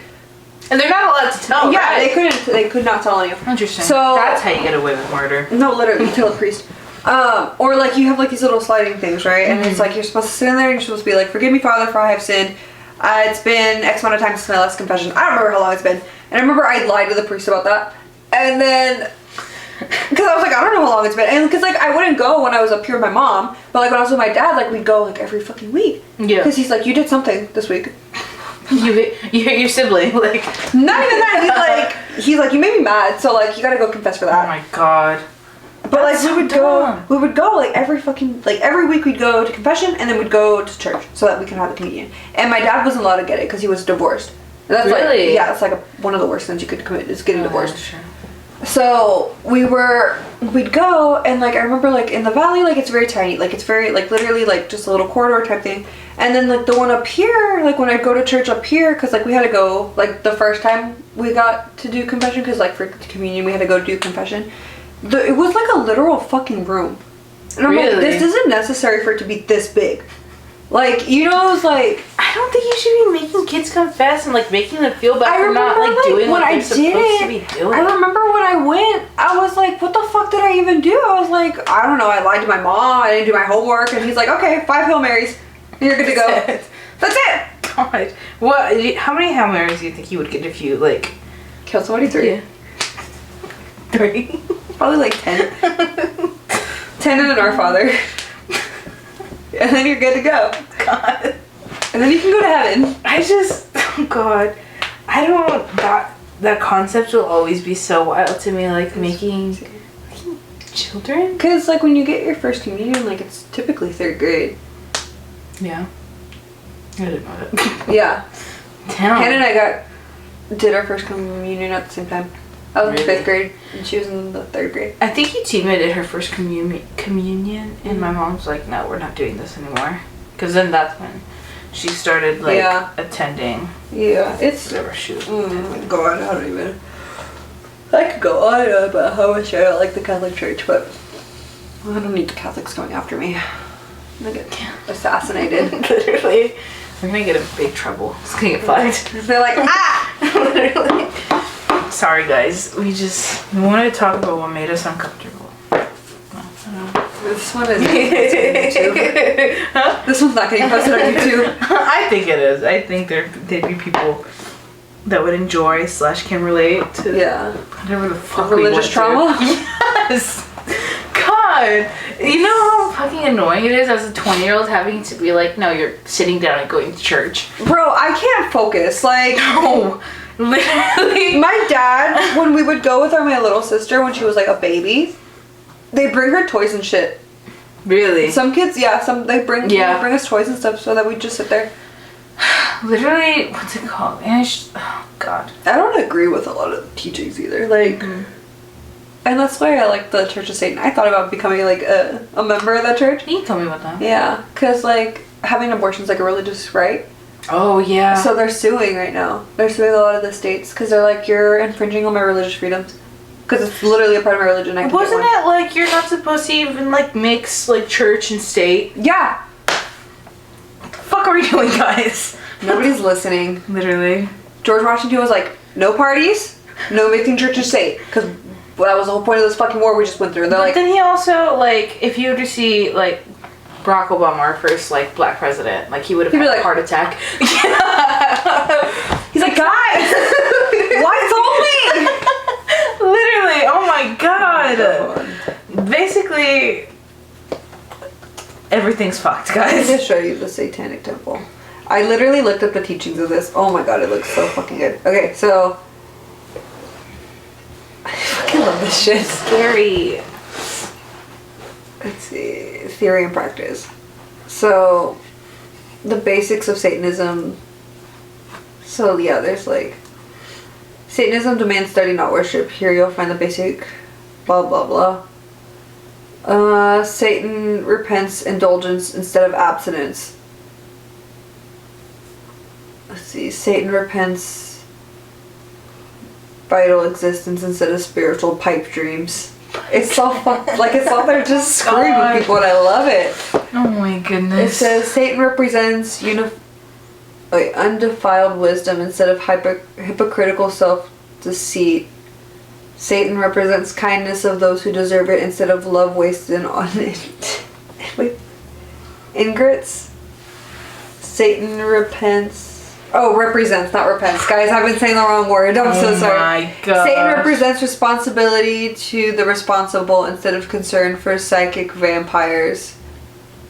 And they're not allowed to tell. Yeah, right? they could not tell anyone. Interesting. So That's how you get away with murder. no, literally, you tell a priest. Or like you have like these little sliding things, right? And it's like you're supposed to sit in there and you're supposed to be like, forgive me, Father, for I have sinned. It's been X amount of time since my last confession. I don't remember how long it's been. And I remember I lied to the priest about that. And then, because I was like, I don't know how long it's been. And because like I wouldn't go when I was up here with my mom, but like when I was with my dad, like we'd go like every fucking week. Yeah. Because he's like, you did something this week. You hit your sibling, like. Not even that. He's like, you made me mad, so like you gotta go confess for that. Oh my god. But like That's we would dumb. go like every week we'd go to confession, and then we'd go to church so that we can have the communion. And my dad wasn't allowed to get it because he was divorced. And that's Really? like, yeah, it's like one of the worst things you could commit is getting divorced. Sure. So we'd go, and like I remember like in the valley, like it's very tiny, like it's very like literally like just a little corridor type thing. And then like the one up here, like when I go to church up here, because like we had to go like the first time we got to do confession, because like for communion we had to go do confession. It was like a literal fucking room, and I'm like, this isn't necessary for it to be this big. Like, you know, it was like, I don't think you should be making kids confess and like making them feel bad for not like like, doing when what I they're supposed to be doing. I remember when I went, I was like, what the fuck did I even do? I was like, I don't know, I lied to my mom, I didn't do my homework, and he's like, okay, 5 Hail Marys, and you're good to go. That's it! God. What? How many Hail Marys do you think you would get if you like Kill somebody 3. Yeah. 3? Probably like 10. 10 and an Our Father. And then you're good to go. God. And then you can go to heaven. Oh God. I don't, that concept will always be so wild to me, like making children? Because like when you get your first communion, like it's typically 3rd grade. Yeah. I didn't know that. Yeah. Damn. Hannah and I did our first communion at the same time. I was in Really? 5th grade, and she was in the 3rd grade. I think Utima did her first communion, and my mom's like, no, we're not doing this anymore. Because then that's when she started, like, Yeah. attending Yeah, it's... whatever she was Oh my god, I don't even... I could go on about how much I don't like the Catholic Church, but I don't need the Catholics going after me. I'm gonna get assassinated. Literally. We're gonna get in big trouble. It's gonna get flagged. They're like, ah! Literally. Sorry, guys. We wanted to talk about what made us uncomfortable. This one isn't posted on YouTube. Huh? This one's not getting posted on YouTube. I think it is. I think they'd be people that would enjoy / can relate to Yeah. whatever the fuck Religious we went trauma? through. Yes. God, you know how fucking annoying it is as a 20-year-old having to be like, no, you're sitting down and going to church. Bro, I can't focus. Like, No, literally. my dad, when we would go with my little sister when she was like a baby, they bring her toys and shit. Really? Some kids, yeah, they bring Yeah. us toys and stuff so that we just sit there. Literally, what's it called? Oh, God. I don't agree with a lot of teachings either. Like, and that's why I like the Church of Satan. I thought about becoming like a member of that church. You can tell me about that. Yeah, because like having abortion is like a religious right. Oh, yeah. So they're suing right now. They're suing a lot of the states because they're like, you're infringing on my religious freedoms. Because it's literally a part of my religion. I can Wasn't get one. it like you're not supposed to even like mix like church and state? Yeah. What the fuck are we doing, guys? Nobody's listening. Literally. George Washington was like, no parties, no mixing church and state. Because that was the whole point of this fucking war we just went through. They're But like, then he also, like, if you were to see, like, Barack Obama, our first, like, black president, like, he would have He'd be had like- a heart attack. he's like, guys, why it's only? Literally, oh my god. Basically, everything's fucked, I'm guys. gonna show you the Satanic Temple. I literally looked up the teachings of this. Oh my god, it looks so fucking good. Okay, so I fucking love this shit. Scary. Let's see, theory and practice. So, the basics of Satanism. So yeah, there's like Satanism demands study, not worship. Here you'll find the basic blah blah blah. Satan repents indulgence instead of abstinence. Let's see, Satan repents vital existence instead of spiritual pipe dreams. It's so it's all they're just screwing with people and I love it. Oh my It goodness. says Satan represents undefiled wisdom instead of hypocritical self-deceit. Satan represents kindness of those who deserve it instead of love wasted on it. Wait. Ingrats. Satan represents, not repents. Guys, I've been saying the wrong word. I'm so sorry. Oh my god. Satan represents responsibility to the responsible instead of concern for psychic vampires.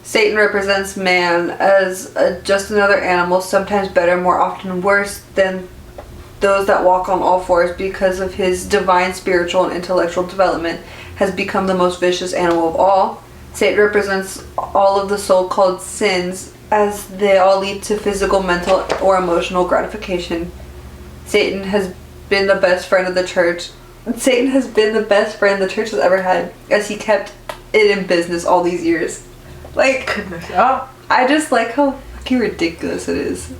Satan represents man as just another animal, sometimes better, more often worse than those that walk on all fours because of his divine spiritual and intellectual development, has become the most vicious animal of all. Satan represents all of the so-called sins as they all lead to physical, mental, or emotional gratification. Satan has been the best friend of the church. Satan has been the best friend the church has ever had as he kept it in business all these years. Like, Goodness. Oh. I just like how fucking ridiculous it is.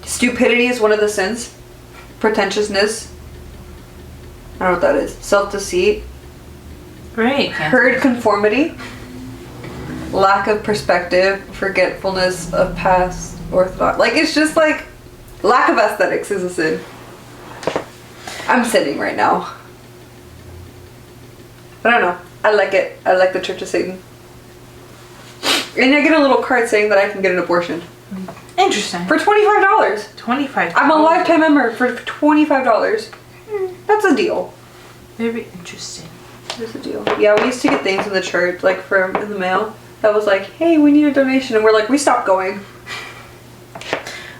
Stupidity is one of the sins. Pretentiousness. I don't know what that is. Self-deceit. Great. Herd conformity. Lack of perspective. Forgetfulness of past orthodox. Like, it's just like, lack of aesthetics is a sin. I'm sinning right now. I don't know. I like it. I like the Church of Satan. And I get a little card saying that I can get an abortion. Interesting. For $25. 25. I'm a lifetime member for $25. That's a deal. Very interesting. That's a deal. Yeah, we used to get things in the church, like from in the mail, that was like, hey, we need a donation. And we're like, we stopped going.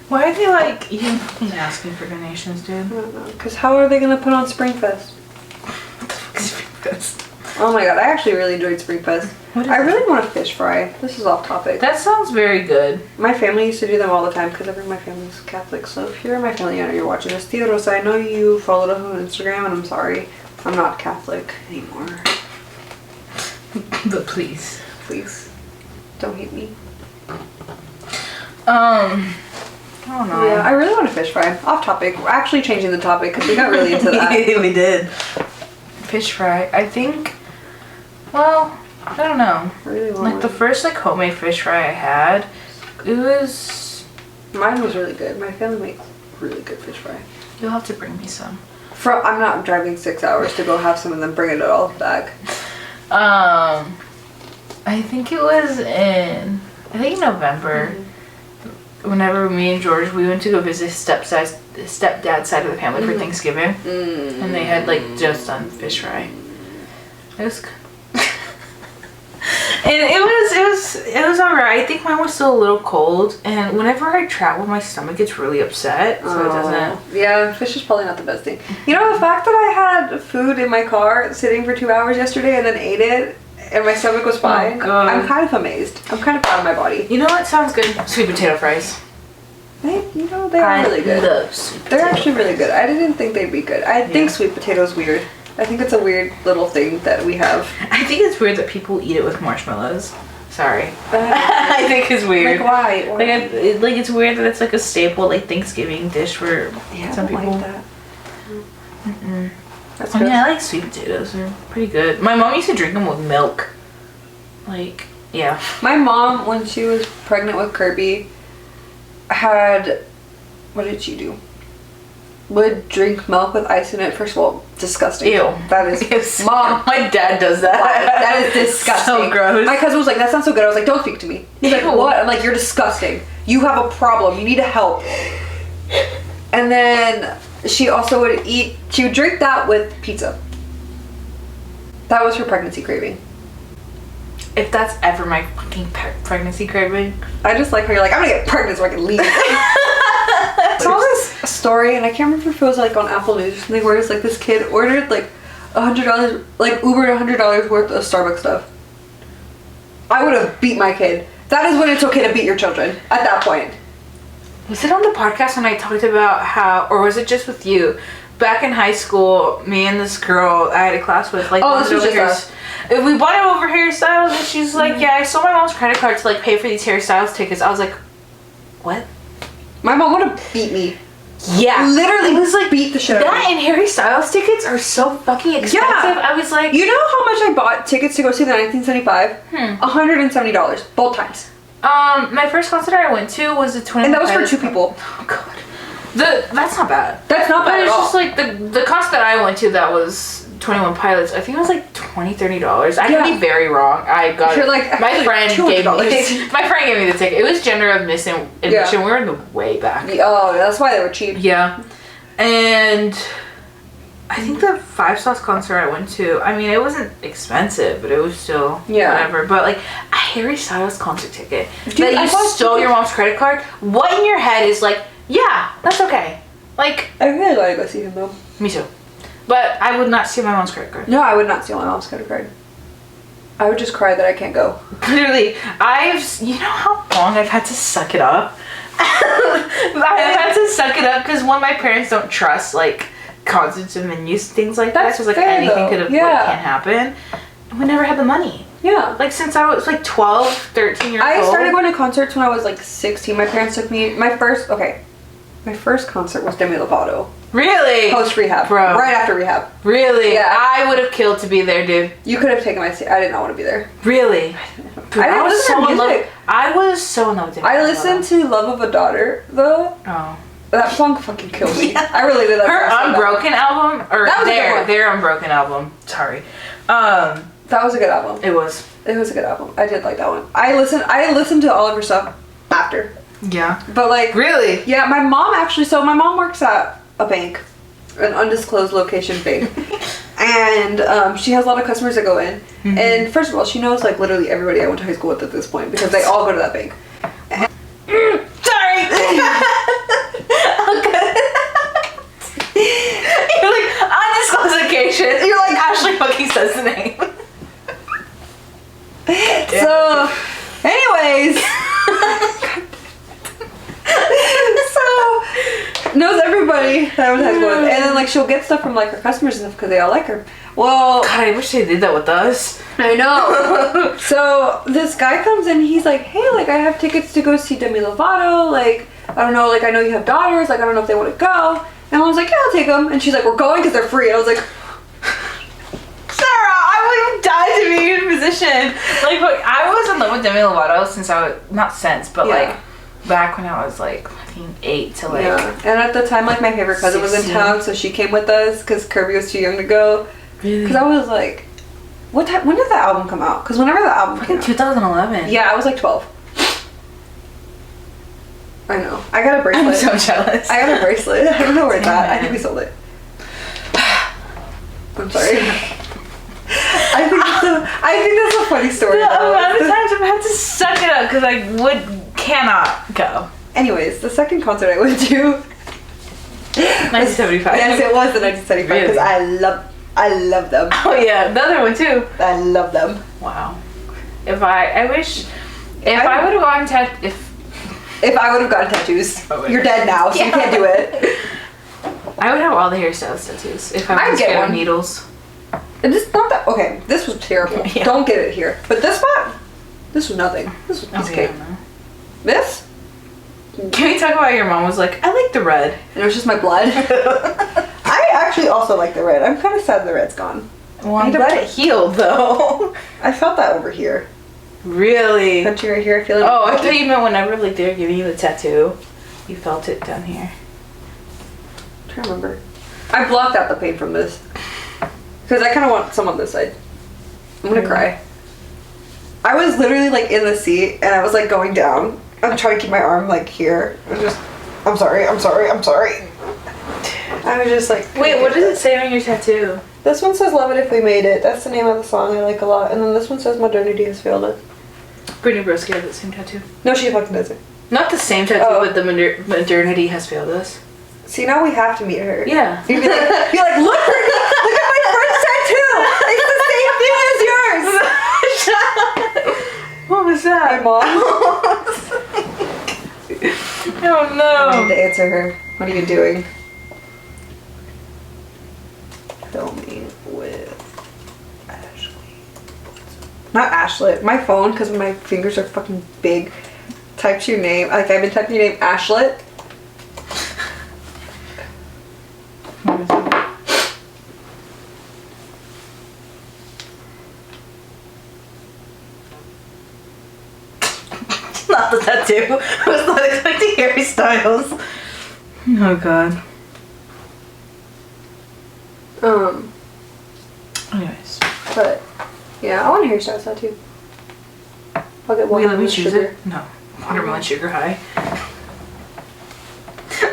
Why are they like even fucking asking for donations, dude? I don't know. Because how are they going to put on Springfest? What the fuck is this? Oh my god, I actually really enjoyed Springfest. What is I it? really want a fish fry. This is off topic. That sounds very good. My family used to do them all the time because my family's Catholic. So if you're in my family and you're watching this, Tia Rosa, I know you followed us on Instagram, and I'm sorry. I'm not Catholic anymore. But please. Please, don't hate me. I don't know. Yeah, I really want a fish fry. Off topic. We're actually changing the topic because we got really into that. We did. Fish fry. I think. Well, I don't know. I really want Like the one. first like homemade fish fry I had, it was. Mine was really good. My family makes really good fish fry. You'll have to bring me some. I'm not driving 6 hours to go have some and then bring it all back. I think it was in November. Whenever me and George, we went to go visit stepdad's side of the family for Thanksgiving, and they had like just done fish fry. It was good. And it was alright. I think mine was still a little cold, and whenever I travel, my stomach gets really upset, so it doesn't. Yeah, fish is probably not the best thing. You know, the fact that I had food in my car sitting for 2 hours yesterday and then ate it, and my stomach was fine. God. I'm kind of amazed. I'm kind of proud of my body. You know what sounds good? Sweet potato fries. They are really good. Love sweet They're potato actually really good. I didn't think they'd be good. I think sweet potato's weird. I think it's a weird little thing that we have. I think it's weird that people eat it with marshmallows. Sorry. I think it's weird. Like why? Like, it's weird that it's like a staple, like Thanksgiving dish for Yeah, some I don't people. like that. That's I mean, good. I like sweet potatoes. They're pretty good. My mom used to drink them with milk. Like, yeah. My mom, when she was pregnant with Kirby, had, what did she do? Would drink milk with ice in it. First of all, disgusting. Ew. That is, Yes. Mom. My dad does that. Why? That is disgusting. So gross. My cousin was like, that sounds so good. I was like, don't speak to me. He's like, Ew. what? I'm like, you're disgusting. You have a problem. You need help. And then she also would drink that with pizza. That was her pregnancy craving. If that's ever my fucking pregnancy craving. I just like how you're like, I'm gonna get pregnant so I can leave. I saw this story, and I can't remember if it was like on Apple News or something, where it's like this kid ordered like $100, like Ubered $100 worth of Starbucks stuff. I would have beat my kid. That is when it's okay to beat your children. At that point. Was it on the podcast when I talked about how, or was it just with you? Back in high school, me and this girl I had a class with, like, Oh, this was just us. We bought it over hairstyles, and she's like, yeah, I sold my mom's credit card to like pay for these hairstyles tickets. I was like, what? My mom would have beat me. Yeah, Literally, it was like beat the shit out of that, me. and Harry Styles tickets are so fucking expensive. I was like, You know how much I bought tickets to go see the 1975? $170 both times. my first concert I went to was the 21 And that was for Pilots 2 people. Oh god, that's not bad. That's not But bad at it's all. just like the concert that I went to that was 21 Pilots. I think it was like $20-$30. I could be very wrong. I got You're it. like, my actually, friend gave me $200. my friend gave me the ticket. It was general admission. Yeah. We were in the way back. Oh, that's why they were cheap. Yeah, and I think the Five Sauce concert I went to, I mean, it wasn't expensive, but it was still whatever. But like a Harry Styles concert ticket that I you bought stole your mom's credit card. What in your head is like, yeah, that's okay. Like, I really want to go see him though. me too. But I would not steal my mom's credit card. No, I would not steal my mom's credit card. I would just cry that I can't go. Literally, you know how long I've had to suck it up? I've had to suck it up because one, my parents don't trust like concerts and venues, things like that. That's So it's like fair, anything though. could have Yeah. can happen. And we never had the money. Yeah. Like since I was like 12, 13 years old. I started going to concerts when I was like 16. My parents took me. My first concert was Demi Lovato. Really? Post rehab. Bro. Right after rehab. Really? Yeah. I would have killed to be there, dude. You could have taken my seat. I did not want to be there. Really? Dude, I didn't was listen to so in love. music. I was so in love with Demi I Lovato. listened to Love of a Daughter though. Oh. That song fucking killed me. Yeah. I really did that. Her song so bad. Unbroken album, or That was a good one. their Unbroken album. Sorry. That was a good album. It was. It was a good album. I did like that one. I listened to all of her stuff after. Yeah. But like Really? yeah, my mom works at a bank, an undisclosed location bank. And she has a lot of customers that go in. Mm-hmm. And first of all, she knows like literally everybody I went to high school with at this point because they all go to that bank. Sorry. Okay. You're like undisclosed location. You're like Ashley fucking says the name. Literally, that was high school. And then like she'll get stuff from like her customers and stuff because they all like her. Well, God, I wish they did that with us. I know. So this guy comes in, he's like, hey, like I have tickets to go see Demi Lovato. Like, I don't know, like I know you have daughters. Like I don't know if they want to go. And I was like, yeah, I'll take them. And she's like, we're going because they're free. And I was like, Sarah, I would have died to be in your position. Like, look, I was in love with Demi Lovato since I was, not since, but Yeah. like back when I was like fucking 8 to like. yeah. And at the time, like my favorite cousin was in 16. town, so she came with us because Kirby was too young to go. Really? Because I was like, what time? When did that album come out? Because whenever the album came Fucking 2011. out, yeah, I was like 12. I know. I got a bracelet. I'm so jealous. I got a bracelet. I don't know where it's Damn at. I it. think we sold it. I'm sorry. I think that's a funny story. The though. amount of times I've had to suck it up because I cannot go. Anyways, the second concert I went to. 1975. Yes, it was the 1975 because Really? I love them. Oh yeah, the other one too. I love them. Wow. I wish if I would have gone If I would have gotten tattoos, Oh, wait. you're dead now, so you can't do it. I would have all the hairstyles tattoos if I I'd was get scared of one. needles. And this not that okay. This was terrible. Yeah. Don't get it here. But this spot, this was nothing. This was a piece of Okay, I cake. don't know. This, Can we talk about your mom was like, I like the red. and it was just my blood. I actually also like the red. I'm kind of sad the red's gone. Well, I'm glad it healed though. I felt that over here. Really? Country right here. I feel it. Oh, I thought you meant whenever like they were giving you the tattoo, you felt it down here. I'm trying to remember. I blocked out the pain from this because I kind of want some on this side. I'm gonna cry. I was literally like in the seat and I was like going down. I'm trying to keep my arm like here. I'm sorry. I was just like. Wait, what does it say on your tattoo? This one says "Love It If We Made It." That's the name of the song I like a lot. And then this one says "Modernity Has Failed Us." Brittany Broski has that same tattoo. No, she fucking doesn't. Not the same tattoo, Oh. but the modernity has failed us. See, now we have to meet her. Yeah. You'd be like, look at my friend's tattoo. It's the same thing as yours. What was My that? mom. Oh I need no. to answer her. What are you doing? Filming with Ashley. Not Ashlet. My phone, because my fingers are fucking big. Typed your name. Like, I've been typing your name Ashlet. Not the tattoo. I was not expecting Harry Styles. Oh god. Anyways. But, yeah, I want a hairstyle tattoo. I'll get one. Wait, let me with choose sugar. it. No. Watermelon Sugar High.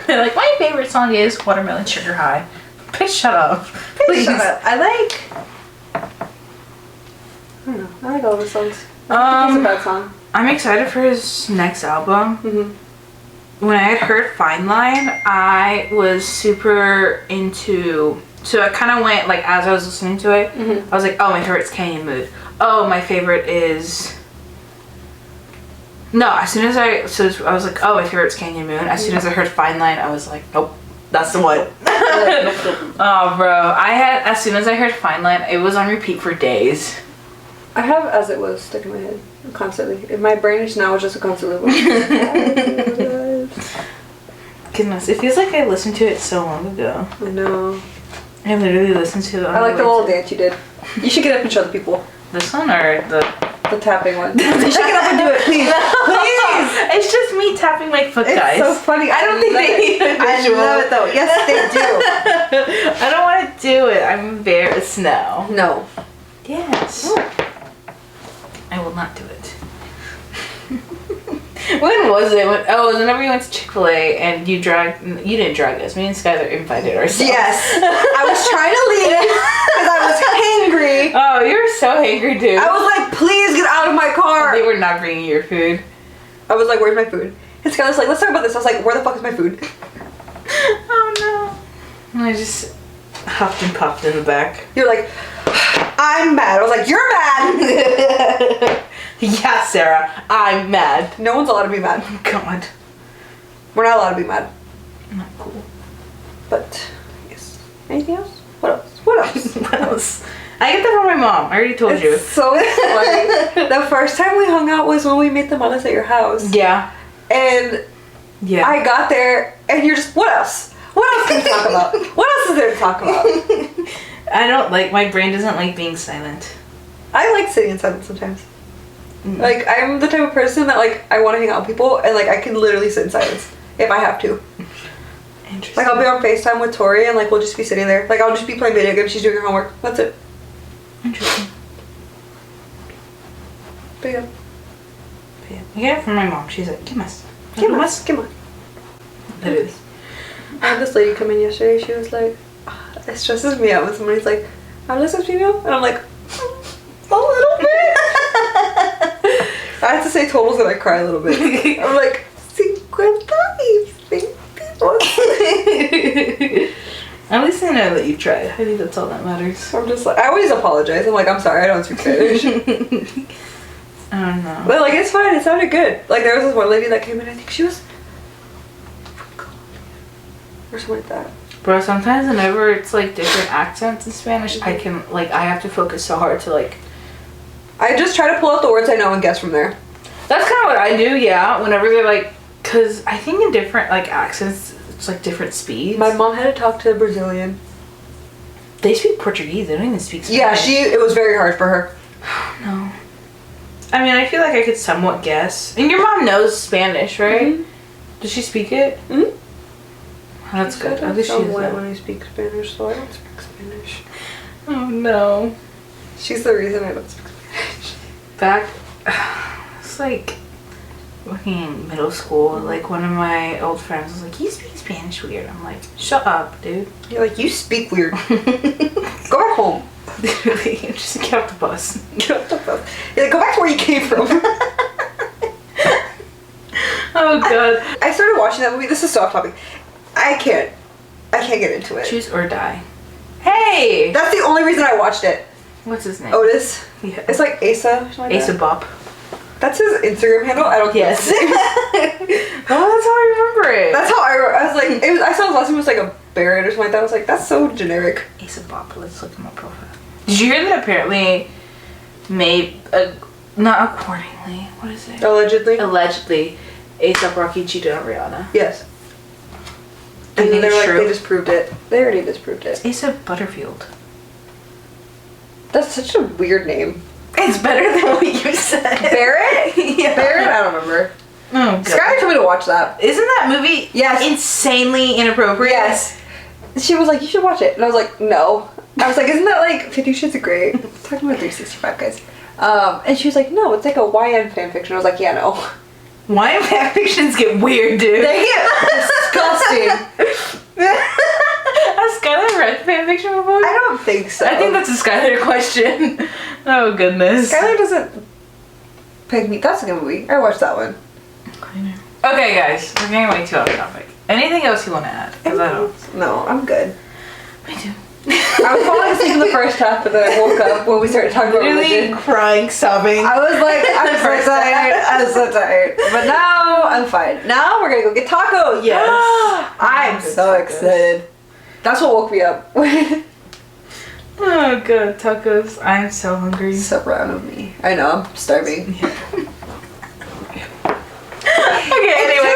They're like, my favorite song is Watermelon Sugar High. Please shut up. Please. Shut up. I don't know. I like all the songs. It's a bad song. I'm excited for his next album. When I had heard Fine Line, I was super into. So I kind of went like as I was listening to it, I was like, oh, my favorite's Canyon Mood. Oh, my favorite is. No, as soon as I was like, oh, my favorite's Canyon Moon. As soon as I heard Fine Line, I was like, nope, that's the one. Oh, bro, as soon as I heard Fine Line, it was on repeat for days. I have As It Was stuck in my head constantly. In my brain is now just a constant loop. Goodness, it feels like I listened to it so long ago. I know. I literally listened to it. I like the little dance you did. You should get up and show the people. This one or the tapping one. You should get up and do it, please. Please! It's just me tapping my foot, It's guys. so funny. I don't think they need a I visual. love it though. Yes, they do. I don't want to do it. I'm embarrassed now. No. Yes. I will not do it. When was it? It was whenever we went to Chick-fil-A and you didn't drag us. Me and Skylar invited ourselves. Yes. I was trying to leave because I was hangry. Oh, you were so angry, dude. I was like, please get out of my car. They were not bringing your food. I was like, where's my food? And Skylar's like, let's talk about this. I was like, where the fuck is my food? Oh no. And I just huffed and puffed in the back. You're like, I'm mad. I was like, you're mad. Yeah, Sarah, I'm mad. No one's allowed to be mad. God. We're not allowed to be mad. Not cool. But yes. Anything else? What else? What else? What else? I get that from my mom. I already told you. It's so funny. The first time we hung out was when we met the mamas at your house. Yeah. And Yeah. I got there and you're just, what else? What else can we talk about? What else is there to talk about? I don't like, my brain doesn't like being silent. I like sitting in silence sometimes. Mm. Like, I'm the type of person that, like, I want to hang out with people and, like, I can literally sit in silence if I have to. Interesting. Like, I'll be on FaceTime with Tori and, like, we'll just be sitting there. Like, I'll just be playing video games. She's doing her homework. That's it. Interesting. But yeah. I get it from my mom. She's like, ¿qué más? ¿Qué más? ¿Qué más? Literally. I had this lady come in yesterday. She was like, "Ah, it stresses me out when somebody's like, ¿hablas español?" And I'm like, a little bit. I have to say totals and I cry a little bit. I'm like, 50 y 50. At least I know that you tried. I think that's all that matters. I'm just like, I always apologize. I'm like, I'm sorry, I don't speak Spanish. I don't know. But like, it's fine. It sounded good. Like, there was this one lady that came in. I think she was from Colombia or something like that. Bro, sometimes whenever it's like different accents in Spanish, I can, like, I have to focus so hard to, like... I just try to pull out the words I know and guess from there. That's kind of what I do, yeah. Whenever they're like... Because I think in different, like, accents, it's like different speeds. My mom had to talk to a Brazilian. They speak Portuguese. They don't even speak Yeah, Spanish. it was very hard for her. No. I mean, I feel like I could somewhat guess. And your mom knows Spanish, right? Mhm. Does she speak it? Mm-hmm. Oh, that's good. At least she I'm is wet that. when I speak Spanish, so I don't speak Spanish. Oh, no. She's the reason I don't speak Spanish. Back... It's like... Working in middle school, like one of my old friends was like, "You speak Spanish weird." I'm like, "Shut up, dude." You're like, you speak weird. Go back home. Literally, just get off the bus. Get off the bus. You're like, go back to where you came from. Oh god. I started watching that movie. This is so off topic. I can't get into it. Choose or die. Hey! That's the only reason I watched it. What's his name? Otis. Yeah. It's like Asa. Or something like Asa that. Bop. That's his Instagram handle. I don't Yes. know. Oh, that's how I remember it. That's how I was like, I saw his last name was like a Barrett or something like that. I was like, that's so generic. Asa Bop. Let's look at my profile. Did you hear that apparently made not accordingly? What is it? Allegedly. Allegedly, A$AP Rocky cheated on Rihanna. Yes. Do you And think they're it's like, true? they disproved it. They already disproved it. Asa Butterfield. That's such a weird name. It's better than what you said. Barrett? Yeah. Barrett? I don't remember. Oh, God. Skylar told me to watch that. Isn't that movie Yes. insanely inappropriate? Yes. She was like, you should watch it. And I was like, no. I was like, isn't that like 50 Shades of Grey? Talking about 365, guys. And she was like, no, it's like a YN fanfiction. I was like, yeah, no. Why do fanfictions get weird, dude? They get disgusting. Has Skylar read fanfiction before? I don't think so. I think that's a Skylar question. Oh, goodness. Skylar doesn't pick me. That's a good movie. I watched that one. Okay, guys. We're getting way too off topic. Anything else you want to add? 'Cause I don't. No, I'm good. Me too. I was falling asleep in the first half, but then I woke up when we started talking about Literally religion. crying, sobbing. I was like, I'm so First tired. half. I'm so tired. But now I'm fine. Now we're gonna go get tacos. Yes. I'm Good so tacos. excited. That's what woke me up. Oh, good. Tacos. I am so hungry. So proud of me. I know, I'm starving. Okay, anyway.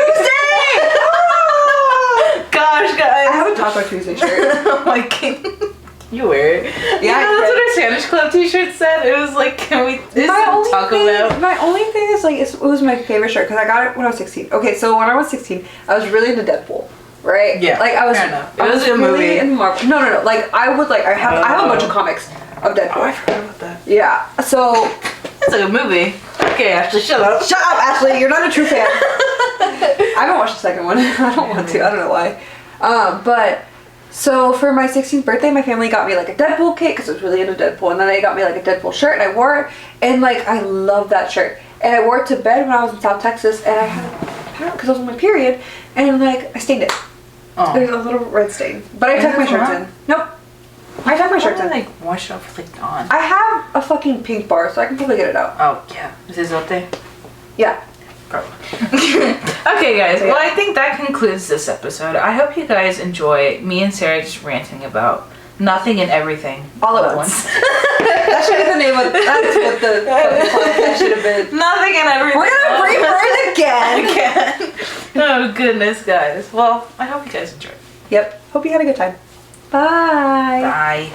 Gosh, guys. I have a Taco Tuesday shirt. Oh my god. You wear it. Yeah, Yeah, I that's did. what our Spanish Club t-shirt said. It was like, can we talk about? My only thing is like, it was my favorite shirt because I got it when I was 16. Okay, so when I was 16, I was really into Deadpool. Right? Yeah, Like I was. fair enough. It I was a really movie. into Marvel. No. Like I would like I have a bunch of comics of Deadpool. Oh, I forgot about that. Yeah. So It's like a movie. Okay, Ashley, shut up. shut up, Ashley. You're not a true fan. I haven't watched the second one. I don't want to. I don't know why. But so for my 16th birthday, my family got me like a Deadpool kit because I was really into Deadpool, and then they got me like a Deadpool shirt, and I wore it, and like I love that shirt, and I wore it to bed when I was in South Texas, and I had a pattern because I was on my period, and like I stained it. Oh. There's a little red stain, but I Is tucked my it shirts not? in. Nope. I tucked my shirts in. Like wash it off with like Dawn. I have a fucking pink bar, so I can probably get it out. Oh yeah, is it out there? Yeah. Probably. Okay, guys. Well, I think that concludes this episode. I hope you guys enjoy me and Sarah just ranting about nothing and everything All at once. That should be the name of that's what the podcast should have been. Nothing and everything. We're gonna rebirth again. Again. Oh goodness, guys. Well, I hope you guys enjoyed. Yep. Hope you had a good time. Bye. Bye.